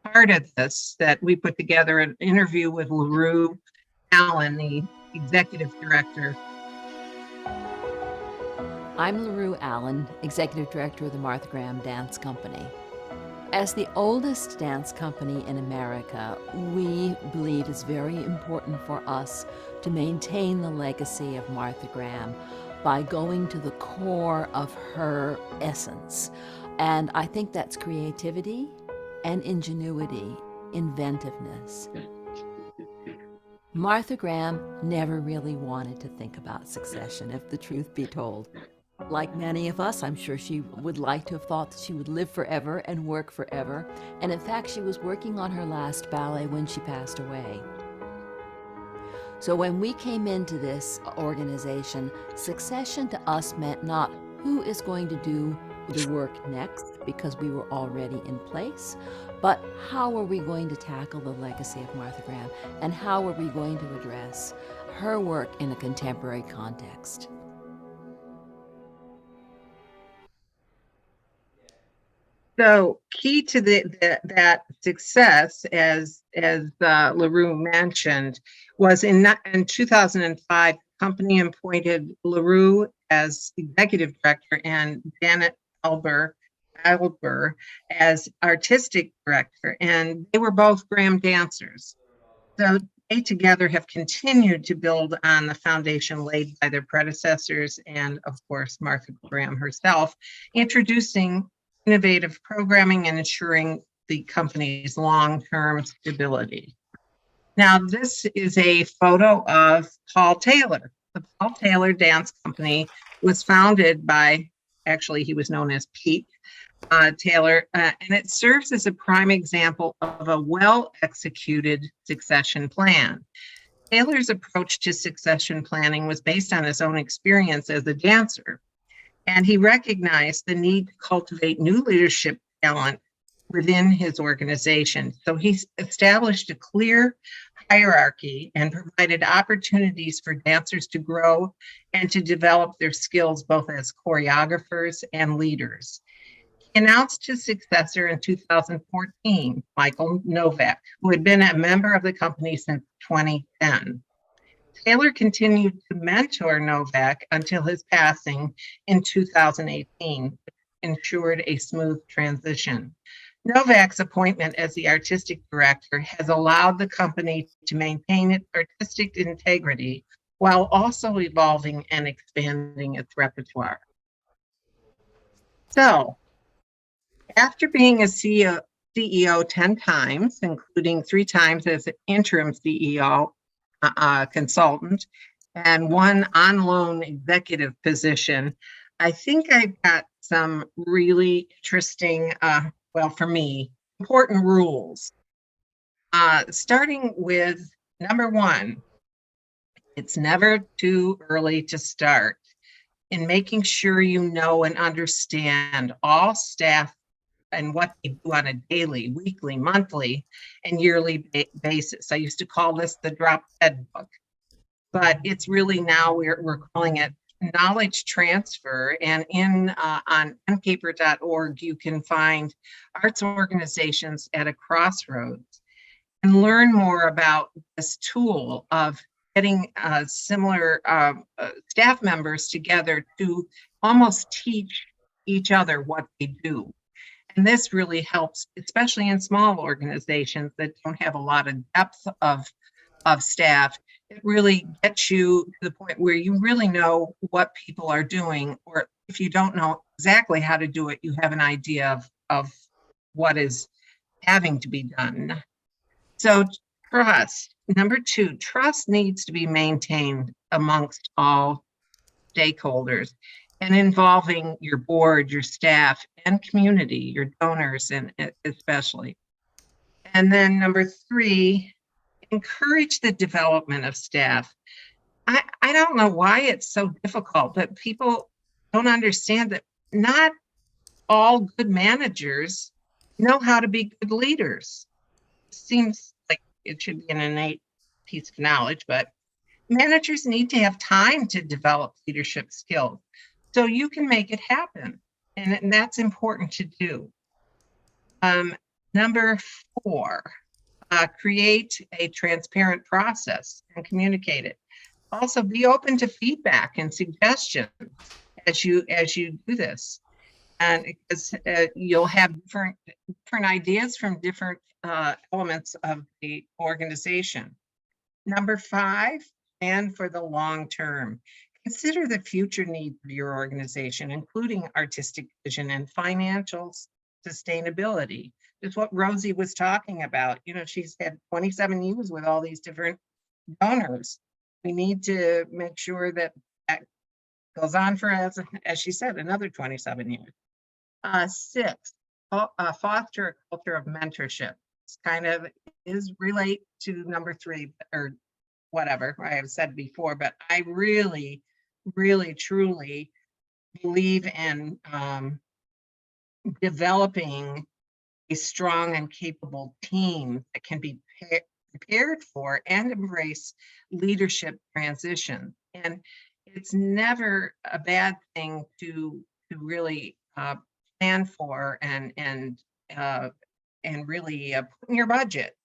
part of this that we put together an interview with LaRue Allen, the executive director. I'm LaRue Allen, Executive Director of the Martha Graham Dance Company. As the oldest dance company in America, we believe it's very important for us to maintain the legacy of Martha Graham by going to the core of her essence. And I think that's creativity and ingenuity, inventiveness. Martha Graham never really wanted to think about succession, if the truth be told. Like many of us, I'm sure she would like to have thought that she would live forever and work forever. And in fact, she was working on her last ballet when she passed away. So when we came into this organization, succession to us meant not who is going to do the work next, because we were already in place, but how are we going to tackle the legacy of Martha Graham, and how are we going to address her work in a contemporary context. So key to that success, as LaRue mentioned, was in 2005, the company appointed LaRue as executive director and Janet Albert as artistic director, and they were both Graham dancers. So they together have continued to build on the foundation laid by their predecessors and, of course, Martha Graham herself, introducing innovative programming and ensuring the company's long-term stability. Now, this is a photo of Paul Taylor. The Paul Taylor Dance Company was founded by, actually, he was known as Pete Taylor, and it serves as a prime example of a well-executed succession plan. Taylor's approach to succession planning was based on his own experience as a dancer, and he recognized the need to cultivate new leadership talent within his organization. So he established a clear hierarchy and provided opportunities for dancers to grow and to develop their skills both as choreographers and leaders. He announced his successor in 2014, Michael Novak, who had been a member of the company since 2010. Taylor continued to mentor Novak until his passing in 2018, which ensured a smooth transition. Novak's appointment as the artistic director has allowed the company to maintain its artistic integrity while also evolving and expanding its repertoire. So, after being a CEO CEO 10 times, including 3 times as an interim CEO consultant and 1 on-loan executive position. I think I've got some really interesting, well, for me, important rules. Starting with number 1, it's never too early to start in making sure you know and understand all staff and what they do on a daily, weekly, monthly, and yearly basis. I used to call this the drop dead book, but it's really now we're calling it knowledge transfer. And on Incubator.org, you can find arts organizations at a crossroads and learn more about this tool of getting similar staff members together to almost teach each other what they do. And this really helps, especially in small organizations that don't have a lot of depth of staff. It really gets you to the point where you really know what people are doing, or if you don't know exactly how to do it, you have an idea of what is having to be done. So trust, number 2, trust needs to be maintained amongst all stakeholders and involving your board, your staff, and community, your donors, and especially. And then number 3, encourage the development of staff. I don't know why it's so difficult, but people don't understand that not all good managers know how to be good leaders. It seems like it should be an innate piece of knowledge, but managers need to have time to develop leadership skills so you can make it happen. And that's important to do. Number 4, create a transparent process and communicate it. Also, be open to feedback and suggestions as you do this, and because you'll have different ideas from different elements of the organization. Number 5, plan for the long term. Consider the future needs of your organization, including artistic vision and financial sustainability. It's what Rosie was talking about. You know, she's had 27 years with all these different donors. We need to make sure that that goes on for, as she said, another 27 years. 6, foster a culture of mentorship. It's kind of relate to number 3 or whatever I have said before, but I really, really, truly believe in developing a strong and capable team that can be prepared for and embrace leadership transition. And it's never a bad thing to really plan for and really put in your budget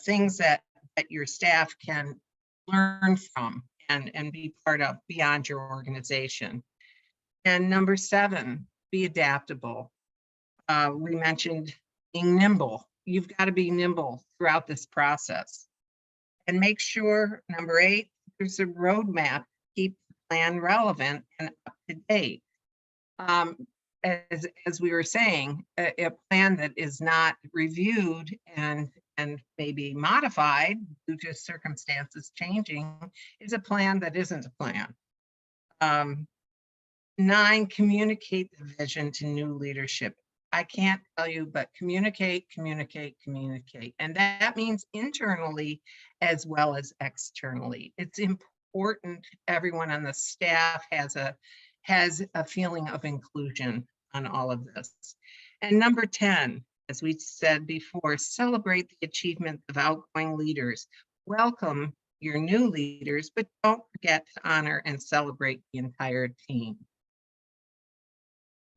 things that your staff can learn from and be part of beyond your organization. And number 7, be adaptable. We mentioned being nimble. You've got to be nimble throughout this process. And make sure, number 8, there's a roadmap to keep the plan relevant and up to date. As we were saying, a plan that is not reviewed and maybe modified due to circumstances changing is a plan that isn't a plan. 9, communicate the vision to new leadership. I can't tell you, but communicate. And that means internally as well as externally. It's important everyone on the staff has a feeling of inclusion on all of this. And number 10, as we said before, celebrate the achievement of outgoing leaders. Welcome your new leaders, but don't forget to honor and celebrate the entire team.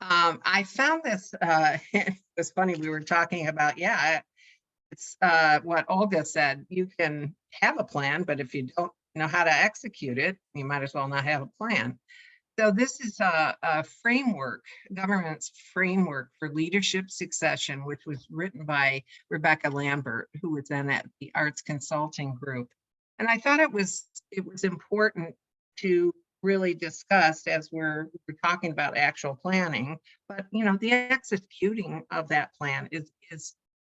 I found this, it was funny, we were talking about, it's what Olga said, you can have a plan, but if you don't know how to execute it, you might as well not have a plan. So this is a framework, government's framework for leadership succession, which was written by Rebecca Lambert, who was then at the Arts Consulting Group. And I thought it was important to really discussed as we're talking about actual planning. But the executing of that plan is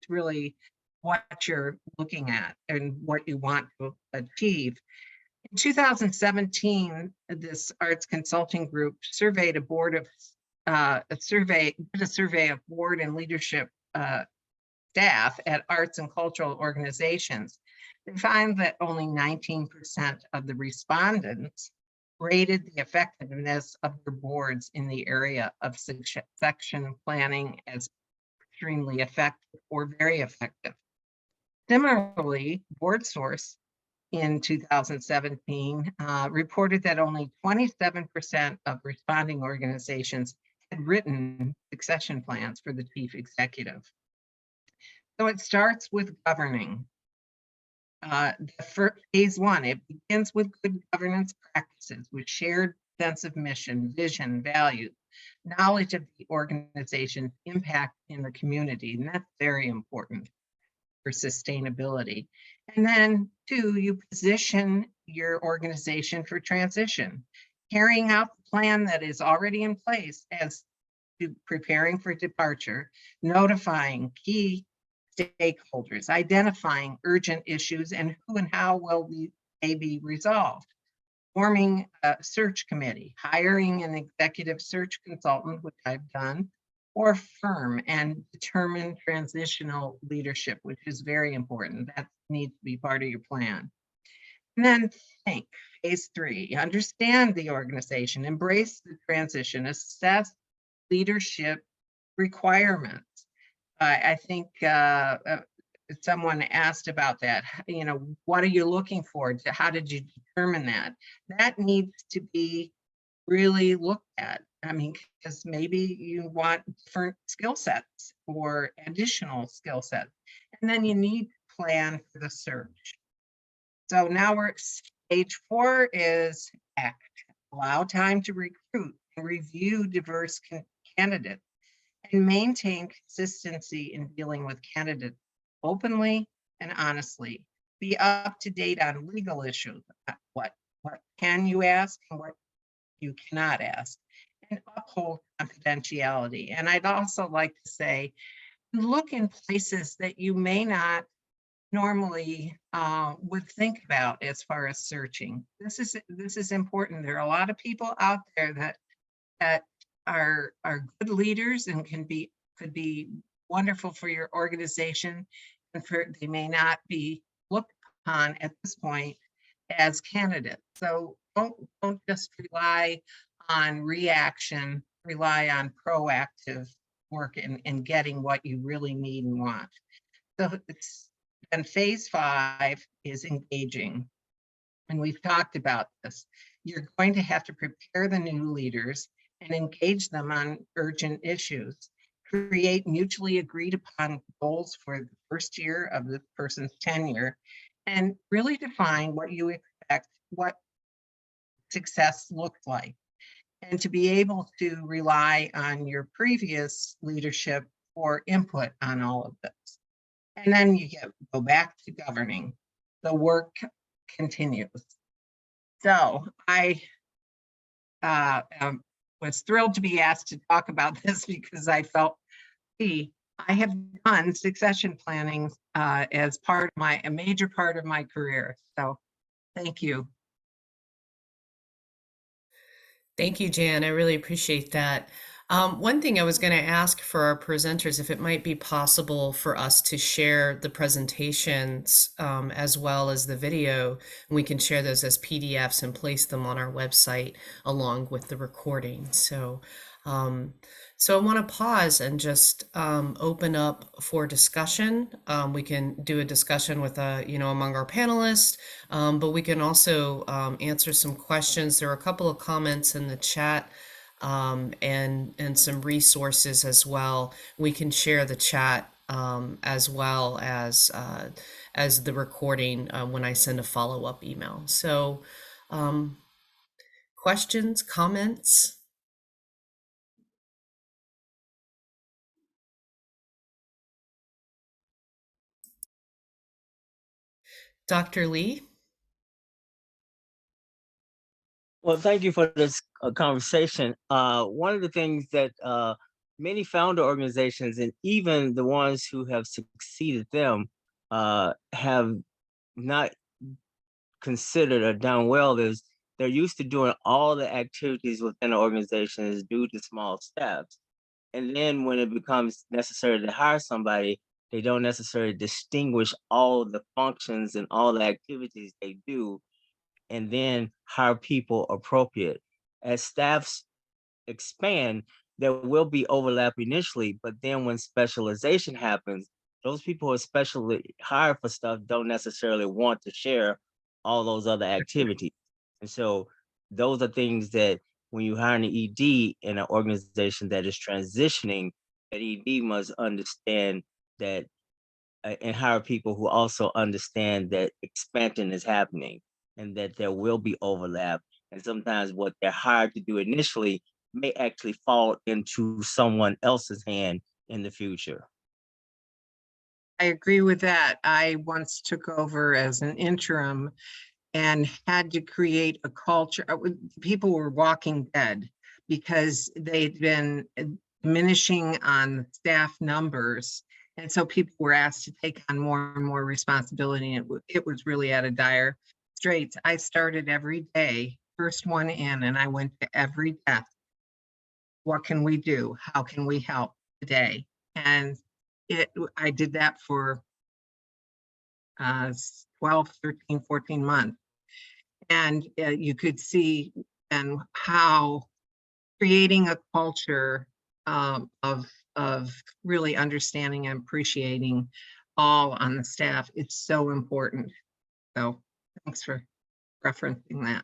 really what you're looking at and what you want to achieve. In 2017, this arts consulting group surveyed a board of did a survey of board and leadership staff at arts and cultural organizations. They find that only 19% of the respondents rated the effectiveness of their boards in the area of succession planning as extremely effective or very effective. Similarly, BoardSource in 2017 reported that only 27% of responding organizations had written succession plans for the chief executive. So it starts with governing. Phase one, it begins with good governance practices with shared sense of mission, vision, values, knowledge of the organization's impact in the community, and that's very important for sustainability. And then two, you position your organization for transition, carrying out the plan that is already in place as to preparing for departure, notifying key stakeholders, identifying urgent issues and who and how will they be resolved, forming a search committee, hiring an executive search consultant, which I've done, or firm, and determine transitional leadership, which is very important. That needs to be part of your plan. And then think, phase three, understand the organization, embrace the transition, assess leadership requirements. I think someone asked about that. What are you looking for? How did you determine that? That needs to be really looked at. I mean, because maybe you want different skill sets or additional skill sets. And then you need to plan for the search. So now stage four is act. Allow time to recruit and review diverse candidates and maintain consistency in dealing with candidates openly and honestly. Be up to date on legal issues. What can you ask and what you cannot ask, and uphold confidentiality. And I'd also like to say, look in places that you may not normally would think about as far as searching. This is important. There are a lot of people out there that are good leaders and could be wonderful for your organization, and they may not be looked upon at this point as candidates. So don't just rely on reaction, rely on proactive work and getting what you really need and want. So then phase five is engaging. And we've talked about this. You're going to have to prepare the new leaders and engage them on urgent issues, create mutually agreed upon goals for the first year of the person's tenure, and really define what you expect, what success looks like, and to be able to rely on your previous leadership for input on all of this. And then you go back to governing. The work continues. So I was thrilled to be asked to talk about this because I felt, I have done succession planning as a major part of my career. So thank you. Thank you, Jan. I really appreciate that. One thing I was going to ask for our presenters, if it might be possible for us to share the presentations as well as the video, and we can share those as PDFs and place them on our website along with the recording. So I want to pause and just open up for discussion. We can do a discussion with among our panelists, but we can also answer some questions. There are a couple of comments in the chat and some resources as well. We can share the chat as well as the recording when I send a follow-up email. So questions, comments? Dr. Lee? Well, thank you for this conversation. One of the things that many founder organizations and even the ones who have succeeded them have not considered or done well is they're used to doing all the activities within the organizations due to small staffs. And then when it becomes necessary to hire somebody, they don't necessarily distinguish all the functions and all the activities they do, and then hire people appropriate. As staffs expand, there will be overlap initially, but then when specialization happens, those people who are specially hired for stuff don't necessarily want to share all those other activities. And so those are things that when you hire an ED in an organization that is transitioning, that ED must understand that and hire people who also understand that expansion is happening and that there will be overlap. And sometimes what they're hired to do initially may actually fall into someone else's hand in the future. I agree with that. I once took over as an interim and had to create a culture. People were walking dead because they'd been diminishing on staff numbers. And so people were asked to take on more and more responsibility. And it was really at a dire straits. I started every day, first one in, and I went to every desk. What can we do? How can we help today? And I did that for 12, 13, 14 months. And you could see and how creating a culture of really understanding and appreciating all on the staff is so important. So thanks for referencing that.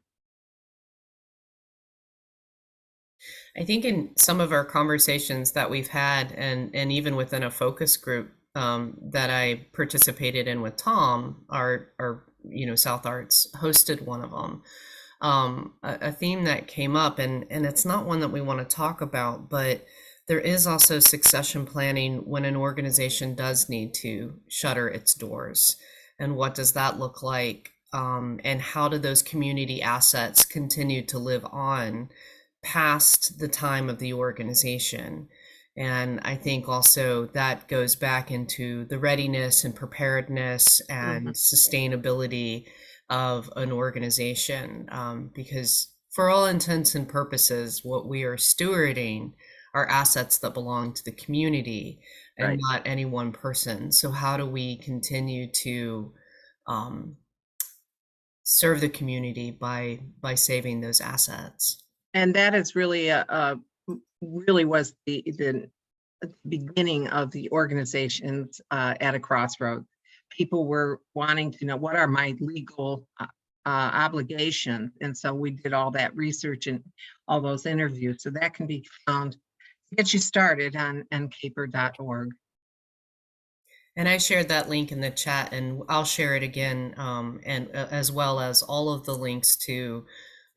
I think in some of our conversations that we've had, and even within a focus group that I participated in with Tom, our South Arts hosted one of them. A theme that came up, and it's not one that we want to talk about, but there is also succession planning when an organization does need to shutter its doors. And what does that look like? And how do those community assets continue to live on past the time of the organization? And I think also that goes back into the readiness and preparedness and sustainability of an organization, because for all intents and purposes, what we are stewarding are assets that belong to the community and not any one person. So how do we continue to serve the community by saving those assets? And that is really really was the beginning of the organizations at a crossroads. People were wanting to know, what are my legal obligations? And so we did all that research and all those interviews. So that can be found, get you started on ncaper.org. And I shared that link in the chat, and I'll share it again, and as well as all of the links to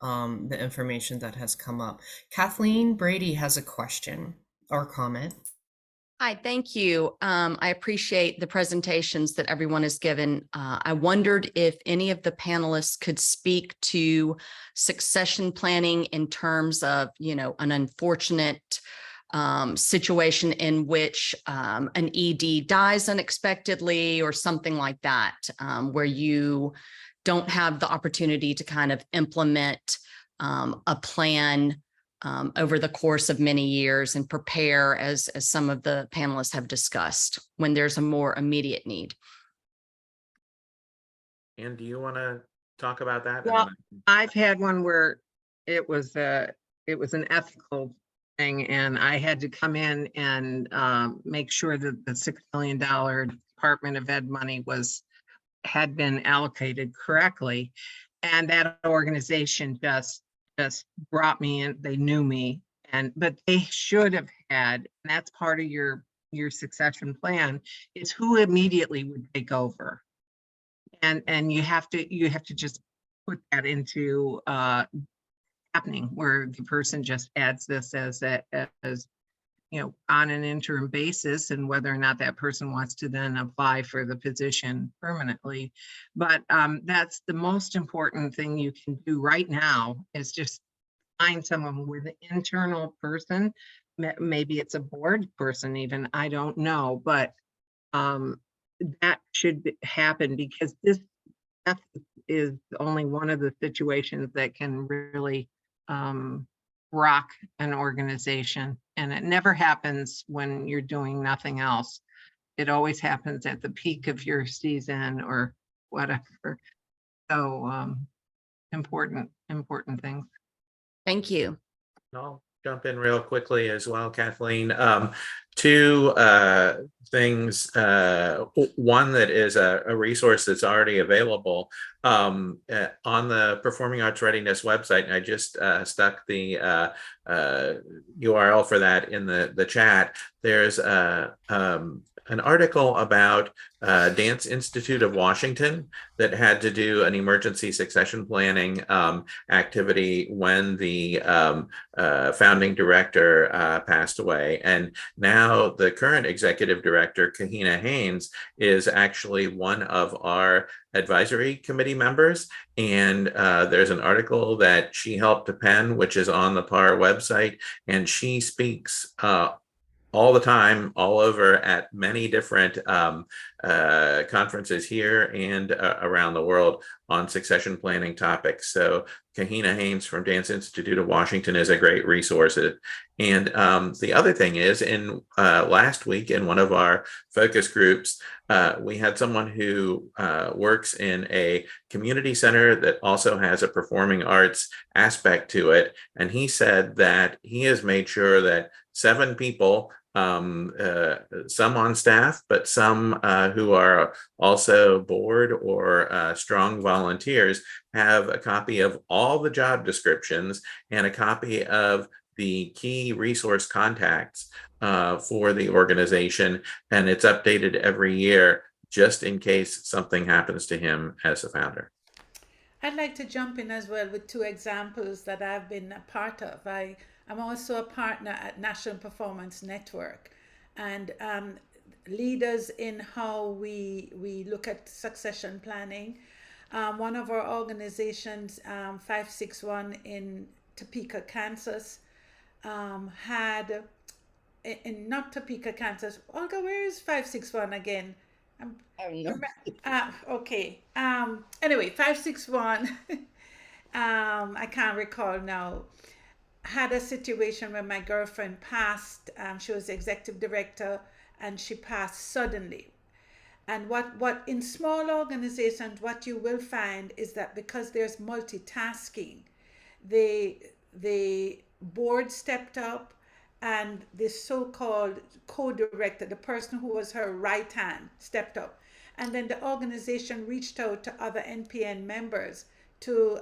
the information that has come up. Kathleen Brady has a question or comment. Hi, thank you. I appreciate the presentations that everyone has given. I wondered if any of the panelists could speak to succession planning in terms of, an unfortunate situation in which an ED dies unexpectedly or something like that, where you don't have the opportunity to kind of implement a plan over the course of many years and prepare, as some of the panelists have discussed, when there's a more immediate need. And do you want to talk about that? Well, I've had one where it was an ethical thing, and I had to come in and make sure that the $6 million Department of Ed money had been allocated correctly, and that organization just brought me in. They knew me, but they should have had, and that's part of your succession plan, is who immediately would take over. And you have to just put that into happening, where the person just adds this as on an interim basis, and whether or not that person wants to then apply for the position permanently. But that's the most important thing you can do right now, is just find someone with an internal person. Maybe it's a board person even, I don't know, but that should happen, because that is only one of the situations that can really rock an organization. And it never happens when you're doing nothing else. It always happens at the peak of your season or whatever. So important things. Thank you. I'll jump in real quickly as well, Kathleen. Two things. One that is a resource that's already available on the Performing Arts Readiness website. I just stuck the URL for that in the chat. There's an article about Dance Institute of Washington that had to do an emergency succession planning activity when the founding director passed away. And now the current executive director, Kahina Haynes, is actually one of our advisory committee members. And there's an article that she helped to pen, which is on the PAR website. And she speaks all the time, all over at many different conferences here and around the world on succession planning topics. So Kahina Haynes from Dance Institute of Washington is a great resource. And the other thing is, in last week in one of our focus groups, we had someone who works in a community center that also has a performing arts aspect to it. And he said that he has made sure that 7 people, some on staff, but some who are also board or strong volunteers, have a copy of all the job descriptions and a copy of the key resource contacts for the organization. And it's updated every year, just in case something happens to him as a founder. I'd like to jump in as well with 2 examples that I've been a part of. I'm also a partner at National Performance Network, and leaders in how we look at succession planning. One of our organizations, 561 in Topeka, Kansas, had, in not Topeka, Kansas. Olga, where is 561 again? I don't know. Okay. Anyway, 561, I can't recall now, had a situation where my girlfriend passed. She was the executive director, and she passed suddenly. And what in small organizations, what you will find is that because there's multitasking, the board stepped up, and the so-called co-director, the person who was her right hand, stepped up. And then the organization reached out to other NPN members to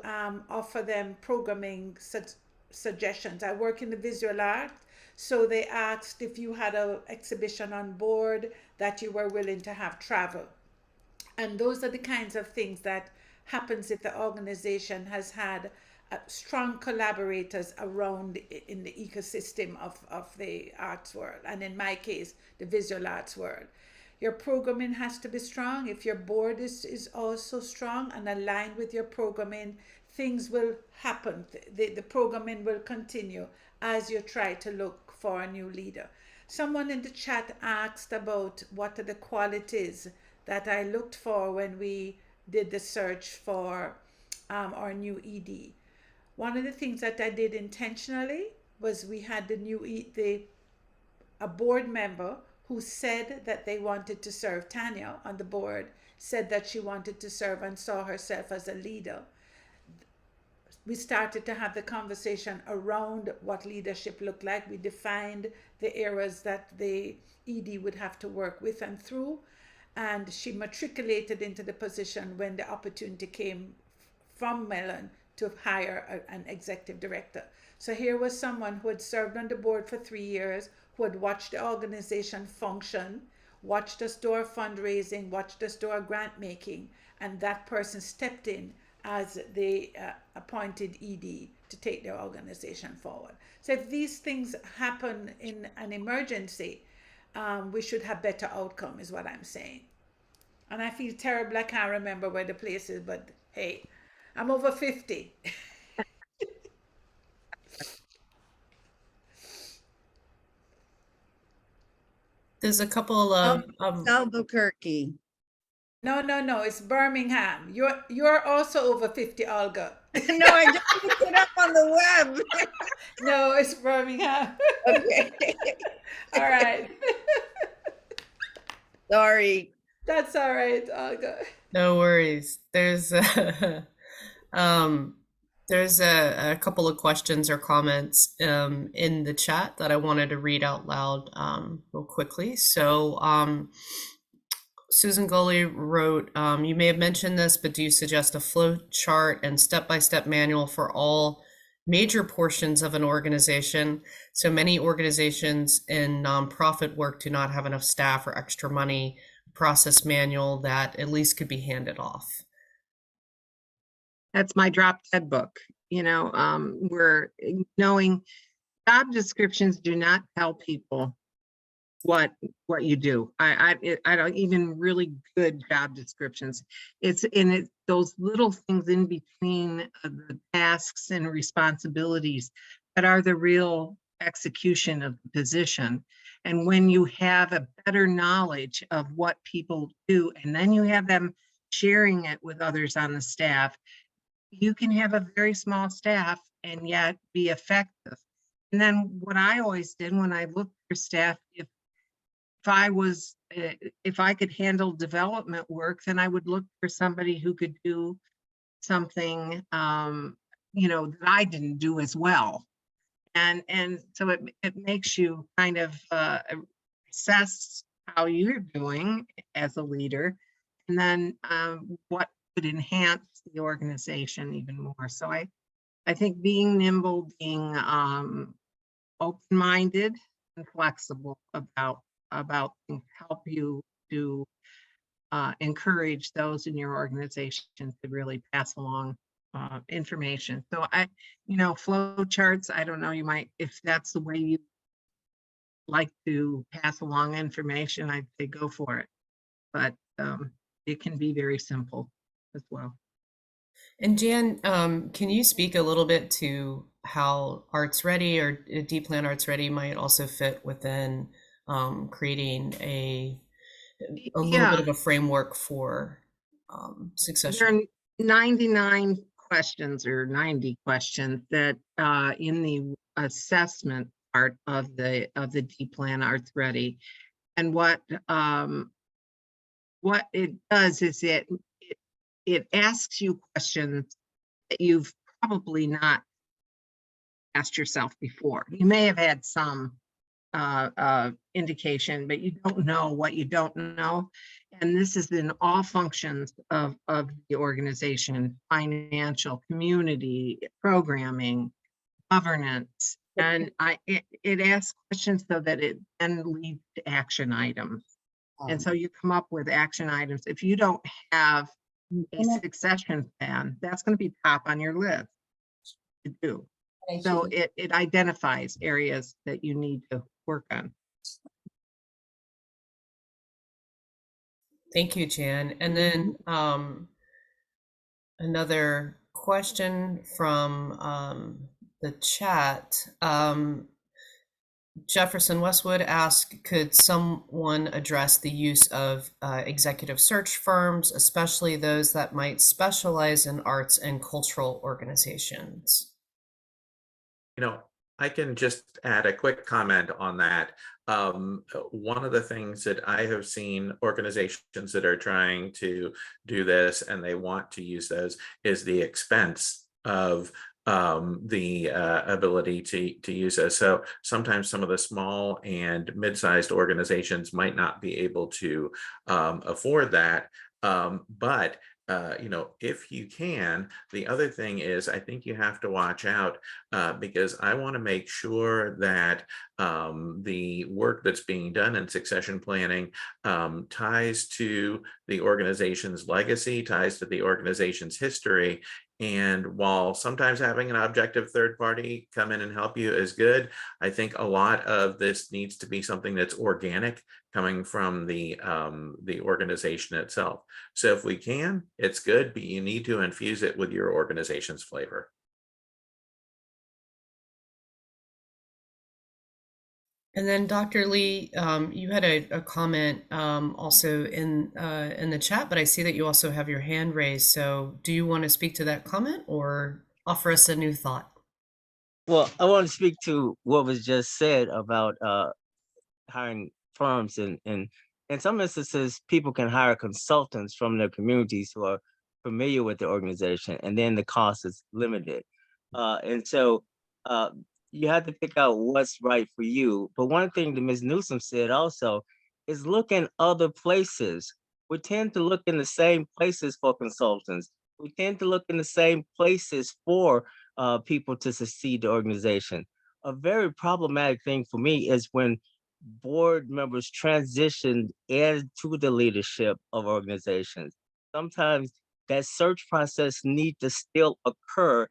offer them programming suggestions. I work in the visual arts, so they asked if you had an exhibition on board that you were willing to have travel. And those are the kinds of things that happens if the organization has had strong collaborators around in the ecosystem of the arts world, and in my case, the visual arts world. Your programming has to be strong. If your board is also strong and aligned with your programming, things will happen. The programming will continue as you try to look for a new leader. Someone in the chat asked about what are the qualities that I looked for when we did the search for our new ED. One of the things that I did intentionally was we had a board member who said that they wanted to serve. Tanya on the board said that she wanted to serve and saw herself as a leader. We started to have the conversation around what leadership looked like. We defined the areas that the ED would have to work with and through, and she matriculated into the position when the opportunity came from Mellon to hire an executive director. So here was someone who had served on the board for 3 years, who had watched the organization function, watched us do our fundraising, watched us do our grant making, and that person stepped in as the appointed ED to take their organization forward. So if these things happen in an emergency, we should have better outcome, is what I'm saying. And I feel terrible, I can't remember where the place is, but hey, I'm over 50. There's a couple of Albuquerque. No, it's Birmingham. You're also over 50, Olga. No, I just looked it up on the web. No, it's Birmingham. Okay. All right. Sorry. That's all right, Olga. no worries. There's a couple of questions or comments in the chat that I wanted to read out loud real quickly. So Susan Gully wrote, you may have mentioned this, but do you suggest a flow chart and step-by-step manual for all major portions of an organization? So many organizations in nonprofit work do not have enough staff or extra money. Process manual that at least could be handed off. That's my drop dead book. You know, we're knowing job descriptions do not tell people what you do. I don't even really good job descriptions. It's in it, those little things in between the tasks and responsibilities that are the real execution of the position. And when you have a better knowledge of what people do, and then you have them sharing it with others on the staff, you can have a very small staff and yet be effective. And then what I always did when I looked for staff, if I could handle development work, then I would look for somebody who could do something, you know, that I didn't do as well. And so it makes you kind of assess how you're doing as a leader, and then what would enhance the organization even more. So I think being nimble, being open-minded and flexible about things help you to encourage those in your organization to really pass along information. So you know, flow charts, I don't know, you might, if that's the way you like to pass along information, I'd say go for it. But it can be very simple as well. And Jan, can you speak a little bit to how Arts Ready or D-Plan Arts Ready might also fit within creating a little bit of a framework for succession? There are 99 questions or 90 questions that in the assessment part of the D-Plan Arts Ready. And what it does is it asks you questions that you've probably not asked yourself before. You may have had some indication, but you don't know what you don't know. And this is in all functions of the organization: financial, community, programming, governance. And it asks questions so that it then leads to action items. And so you come up with action items. If you don't have a succession plan, that's going to be top on your list to do. So it identifies areas that you need to work on. Thank you, Jan. And then another question from the chat. Jefferson Westwood asked, could someone address the use of executive search firms, especially those that might specialize in arts and cultural organizations? You know, I can just add a quick comment on that. One of the things that I have seen organizations that are trying to do this and they want to use those is the expense of the ability to use those. So sometimes some of the small and mid-sized organizations might not be able to afford that. But you know, if you can, the other thing is I think you have to watch out because I want to make sure that the work that's being done in succession planning ties to the organization's legacy, ties to the organization's history, And while sometimes having an objective third party come in and help you is good, I think a lot of this needs to be something that's organic, coming from the organization itself. So if we can, it's good, but you need to infuse it with your organization's flavor. And then Dr. Lee, you had a comment also in the chat, but I see that you also have your hand raised. So do you want to speak to that comment or offer us a new thought? Well, I want to speak to what was just said about hiring firms, and in some instances, people can hire consultants from their communities who are familiar with the organization, and then the cost is limited. And so uh, you have to pick out what's right for you. But one thing that Ms. Newsome said also is look in other places. We tend to look in the same places for consultants. We tend to look in the same places for people to succeed the organization. A very problematic thing for me is when board members transition into the leadership of organizations. Sometimes that search process needs to still occur,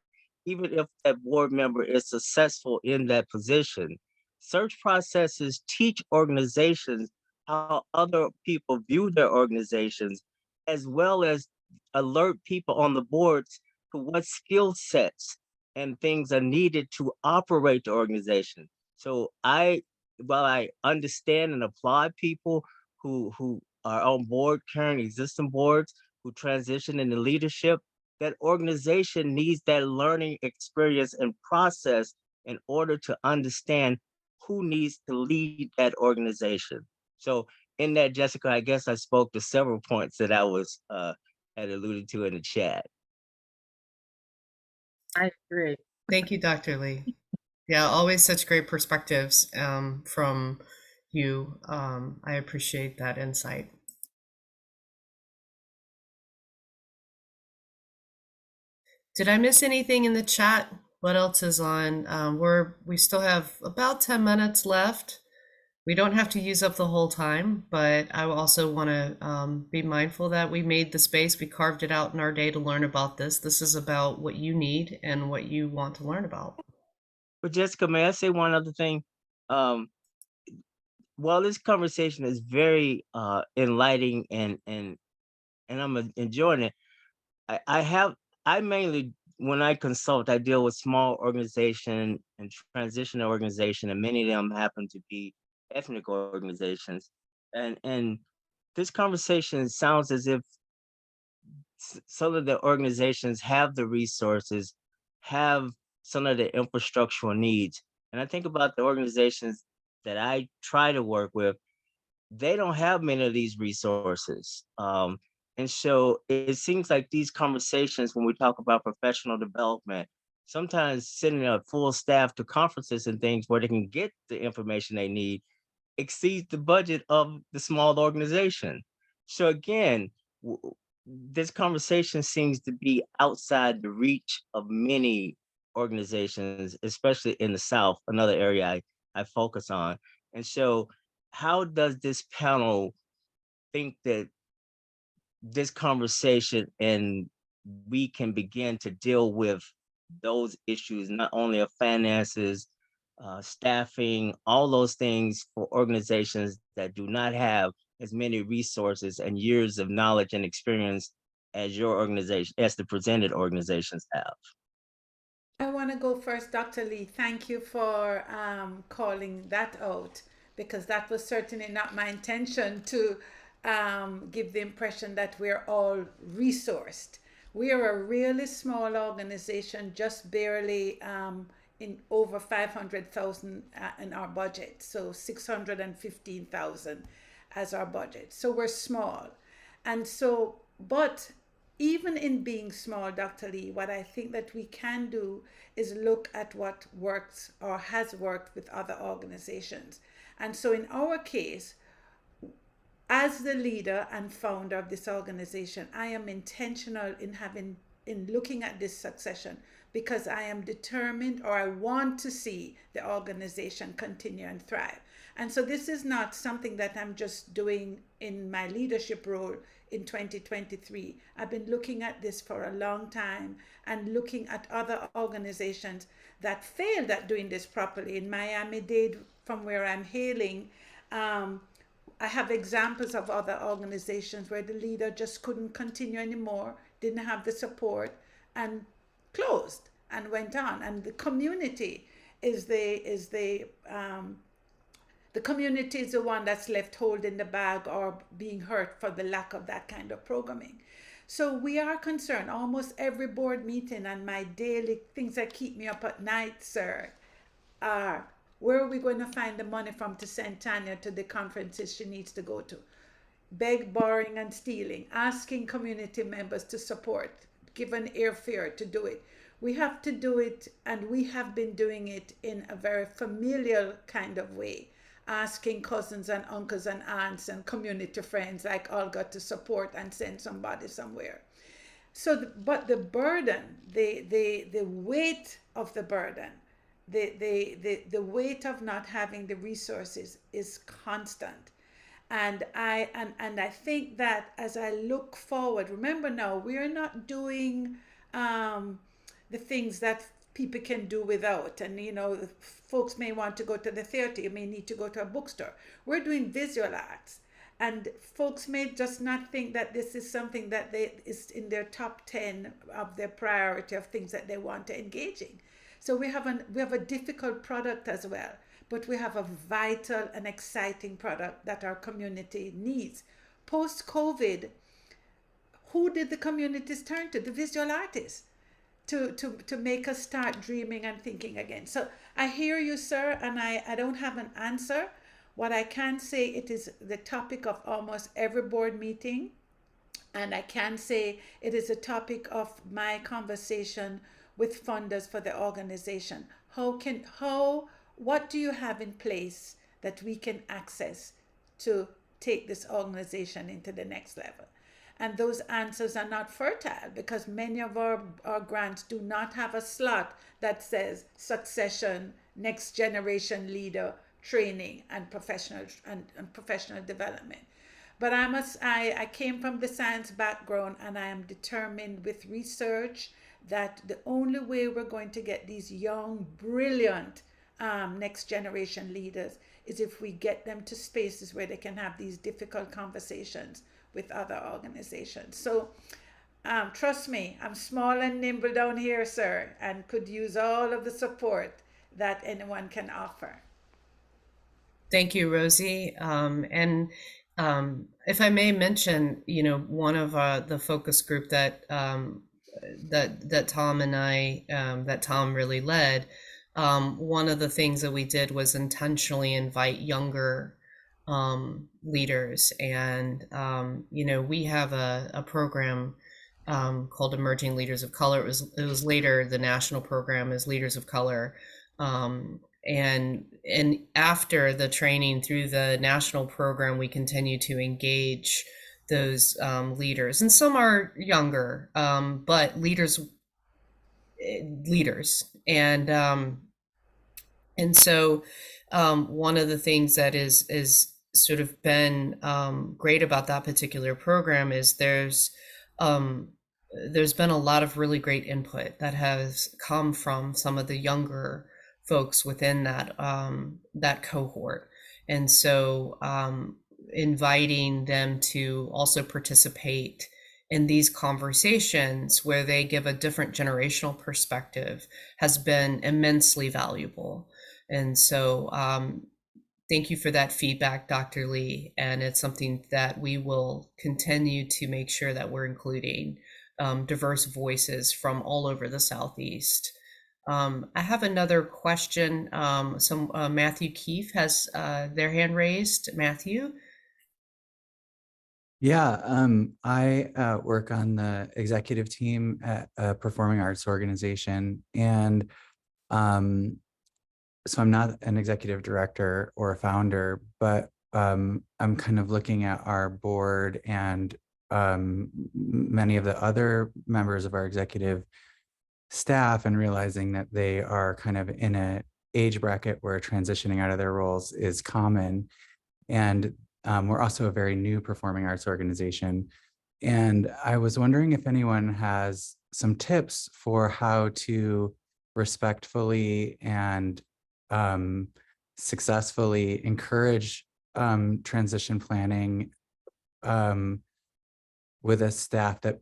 even if that board member is successful in that position. Search processes teach organizations how other people view their organizations, as well as alert people on the boards to what skill sets and things are needed to operate the organization. So while I understand and applaud people who are on board, current existing boards, who transition into leadership, that organization needs that learning experience and process in order to understand who needs to lead that organization. So in that, Jessica, I guess I spoke to several points that I was had alluded to in the chat. I agree. Thank you, Dr. Lee. Yeah, always such great perspectives from you. I appreciate that insight. Did I miss anything in the chat? What else is on? We still have about 10 minutes left. We don't have to use up the whole time, but I also want to be mindful that we made the space, we carved it out in our day to learn about this. This is about what you need and what you want to learn about. But Jessica, may I say one other thing? Um, while this conversation is very enlightening and I'm enjoying it, I mainly, when I consult, I deal with small organization and transitional organization, and many of them happen to be ethnic organizations. And this conversation sounds as if some of the organizations have the resources, have some of the infrastructural needs. And I think about the organizations that I try to work with, they don't have many of these resources. And so it seems like these conversations, when we talk about professional development, sometimes sending a full staff to conferences and things where they can get the information they need exceeds the budget of the small organization. So again, this conversation seems to be outside the reach of many organizations, especially in the South, another area I focus on. And so how does this panel think that this conversation and we can begin to deal with those issues, not only of finances, staffing, all those things for organizations that do not have as many resources and years of knowledge and experience as your organization, as the presented organizations have? I want to go first, Dr. Lee. Thank you for calling that out, because that was certainly not my intention to give the impression that we're all resourced. We are a really small organization, just barely in over 500,000 in our budget, so 615,000 as our budget. So we're small. And so, but even in being small, Dr. Lee, what I think that we can do is look at what works or has worked with other organizations. And so in our case, as the leader and founder of this organization, I am intentional in having in looking at this succession, because I am determined, or I want to see the organization continue and thrive. And so this is not something that I'm just doing in my leadership role in 2023. I've been looking at this for a long time and looking at other organizations that failed at doing this properly. In Miami-Dade, from where I'm hailing, I have examples of other organizations where the leader just couldn't continue anymore, didn't have the support, and closed and went on. And the community is the community is the one that's left holding the bag or being hurt for the lack of that kind of programming. So we are concerned. Almost every board meeting and my daily things that keep me up at night, sir, are where are we going to find the money from to send Tanya to the conferences she needs to go to? Beg, borrowing, and stealing, asking community members to support, given airfare to do it. We have to do it, and we have been doing it in a very familial kind of way, asking cousins and uncles and aunts and community friends like Olga to support and send somebody somewhere. So, but the burden, the weight of the burden, the weight of not having the resources is constant. And I think that as I look forward, remember now, we're not doing the things that people can do without. And, you know, folks may want to go to the theater, you may need to go to a bookstore. We're doing visual arts. And folks may just not think that this is something that is in their top 10 of their priority of things that they want to engage in. So we have a difficult product as well, but we have a vital and exciting product that our community needs. Post-COVID, who did the communities turn to? The visual artists to make us start dreaming and thinking again. So I hear you, sir, and I don't have an answer. What I can say, it is the topic of almost every board meeting, and I can say it is a topic of my conversation with funders for the organization. What do you have in place that we can access to take this organization into the next level? And those answers are not fertile because many of our grants do not have a slot that says succession, next generation leader, training, and professional development. But I came from the science background, and I am determined with research that the only way we're going to get these young, brilliant next generation leaders is if we get them to spaces where they can have these difficult conversations with other organizations. So trust me, I'm small and nimble down here, sir, and could use all of the support that anyone can offer. Thank you, Rosie. And if I may mention, you know, one of the focus group that that Tom and I, that Tom really led, one of the things that we did was intentionally invite younger leaders. And, you know, we have a program called Emerging Leaders of Color. It was later, the national program is Leaders of Color. And after the training through the national program, we continue to engage those leaders, and some are younger, but leaders, and so one of the things that is sort of been great about that particular program is there's been a lot of really great input that has come from some of the younger folks within that cohort. And so inviting them to also participate in these conversations where they give a different generational perspective has been immensely valuable. And so thank you for that feedback, Dr. Lee. And it's something that we will continue to make sure that we're including diverse voices from all over the Southeast. I have another question. Matthew Keefe has their hand raised. Matthew? Yeah, I work on the executive team at a performing arts organization. And so I'm not an executive director or a founder, but I'm kind of looking at our board and many of the other members of our executive staff and realizing that they are kind of in a age bracket where transitioning out of their roles is common. And we're also a very new performing arts organization. And I was wondering if anyone has some tips for how to respectfully and successfully encourage transition planning with a staff that,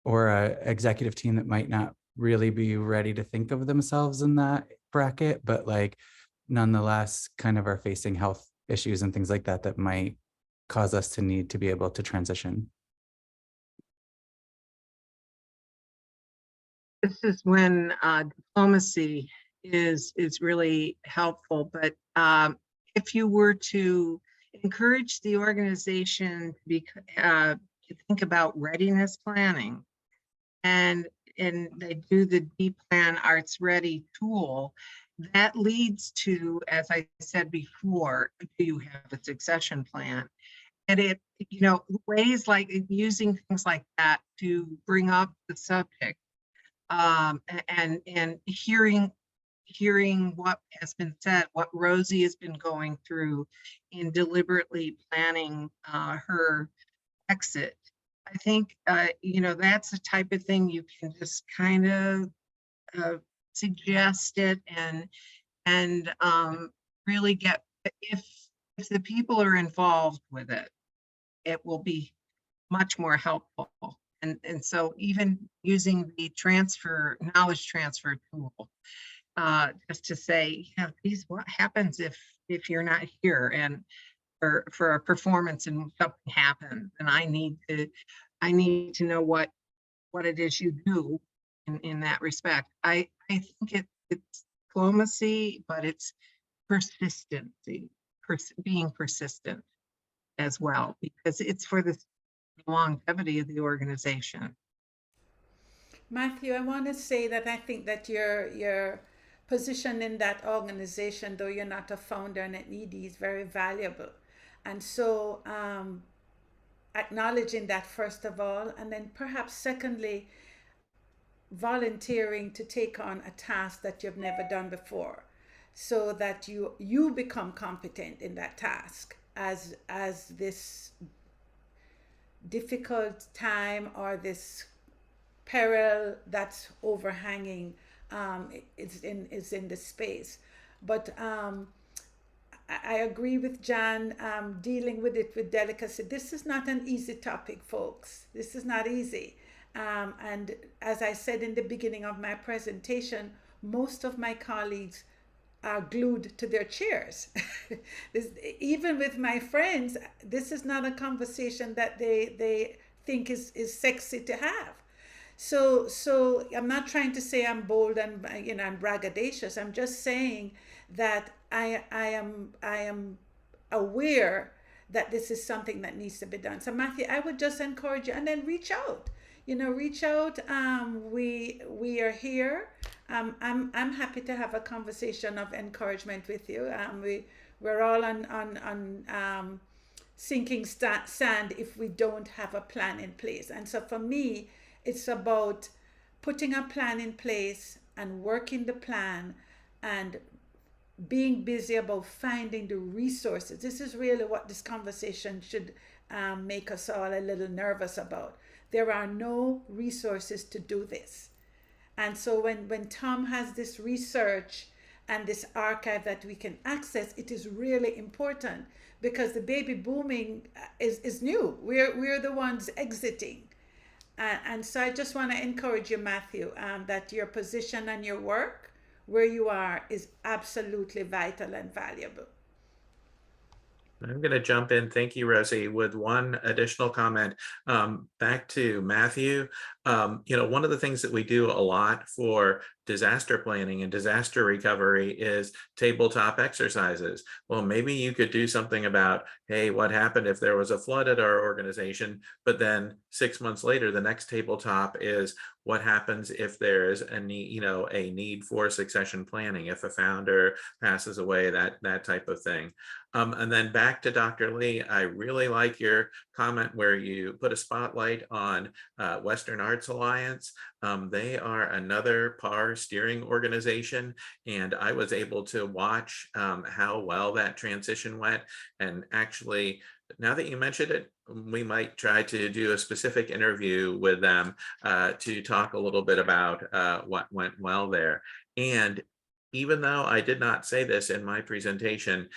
or a executive team that might not really be ready to think of themselves in that bracket, but like nonetheless kind of are facing health issues and things like that that might cause us to need to be able to transition. This is when diplomacy is really helpful. But if you were to encourage the organization to be to think about readiness planning, and they do the D-Plan Arts Ready tool, that leads to, as I said before, do you have a succession plan? And it, you know, ways like using things like that to bring up the subject, and hearing what has been said, what Rosie has been going through in deliberately planning her exit. I think, you know, that's the type of thing you can just kind of suggest it and really get, if the people are involved with it, it will be much more helpful. And so even using the knowledge transfer tool, just to say, you know, geez, what happens if you're not here and for a performance and something happens, and I need to know what it is you do in that respect. I think it's diplomacy, but it's persistency, being persistent as well, because it's for the longevity of the organization. Matthew, I want to say that I think that your position in that organization, though you're not a founder and an ED, is very valuable. And so acknowledging that first of all, and then perhaps secondly, volunteering to take on a task that you've never done before, so that you become competent in that task as this difficult time or this peril that's overhanging is in the space. But I agree with Jan, dealing with it with delicacy. This is not an easy topic, folks. This is not easy. And as I said in the beginning of my presentation, most of my colleagues are glued to their chairs. Even with my friends, this is not a conversation that they think is sexy to have. So I'm not trying to say I'm bold and I'm braggadocious. I'm just saying that I am aware that this is something that needs to be done. So Matthew, I would just encourage you, and then reach out. Reach out. We are here. I'm happy to have a conversation of encouragement with you. We're all on sinking sand if we don't have a plan in place. And so for me, it's about putting a plan in place and working the plan and being busy about finding the resources. This is really what this conversation should make us all a little nervous about. There are no resources to do this. And so when Tom has this research and this archive that we can access, it is really important because the baby booming is new. We're the ones exiting. And so I just want to encourage you, Matthew, that your position and your work where you are is absolutely vital and valuable. I'm going to jump in. Thank you, Rosie, with one additional comment. Back to Matthew. One of the things that we do a lot for disaster planning and disaster recovery is tabletop exercises. Well, maybe you could do something about, hey, what happened if there was a flood at our organization? But then 6 months later, the next tabletop is what happens if there's a need, a need for succession planning, if a founder passes away, that type of thing. And then back to Dr. Lee, I really like your comment where you put a spotlight on Western Arts Alliance. They are another PAR steering organization, and I was able to watch how well that transition went. And actually, now that you mentioned it, we might try to do a specific interview with them to talk a little bit about what went well there. And even though I did not say this in my presentation,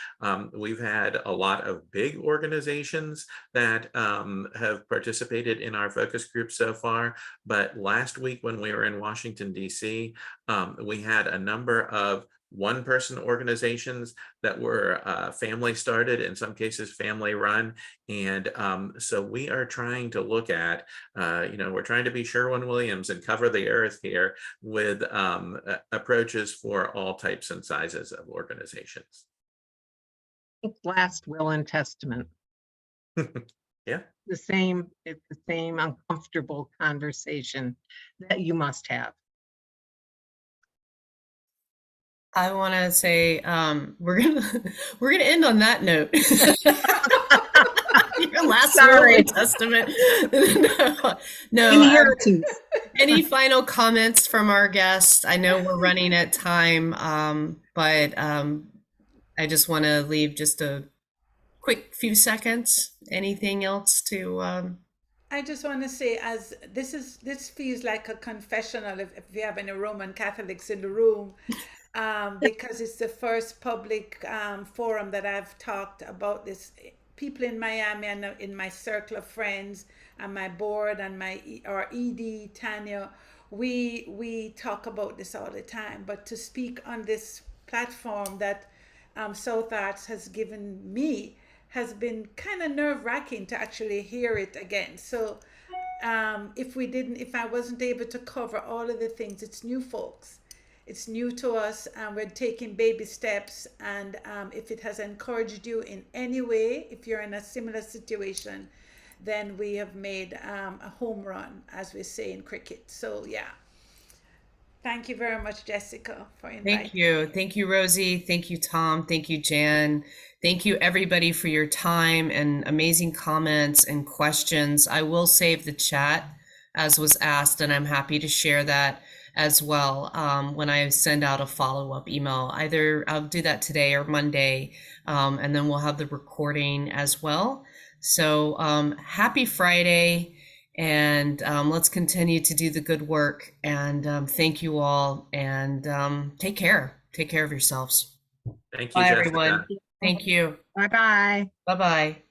we've had a lot of big organizations that have participated in our focus group so far. But last week when we were in Washington, D.C., we had a number of one-person organizations that were family started, in some cases family run. And so we are trying to look at, we're trying to be Sherwin-Williams and cover the earth here with approaches for all types and sizes of organizations. Last will and testament. Yeah. It's the same uncomfortable conversation that you must have. I want to say we're gonna end on that note. Your last will and testament. No. Inheritance. Any final comments from our guest? I know we're running at time, but I just want to leave just a quick few seconds. Anything else to? I just want to say, as this feels like a confessional if we have any Roman Catholics in the room. Because it's the first public forum that I've talked about this. People in Miami and in my circle of friends and my board and our ED, Tanya, we talk about this all the time. But to speak on this platform that South Arts has given me has been kind of nerve-wracking to actually hear it again. So if I wasn't able to cover all of the things, it's new folks. It's new to us, and we're taking baby steps. And if it has encouraged you in any way, if you're in a similar situation, then we have made a home run, as we say in cricket. So yeah, thank you very much, Jessica, for inviting. Thank you. Thank you, Rosie. Thank you, Tom. Thank you, Jan. Thank you, everybody, for your time and amazing comments and questions. I will save the chat as was asked, and I'm happy to share that as well when I send out a follow-up email. Either I'll do that today or Monday, and then we'll have the recording as well. So happy Friday, and let's continue to do the good work. And thank you all, and take care. Take care of yourselves. Thank you, Bye, Jessica. everyone. Thank you. Bye-bye. Bye-bye.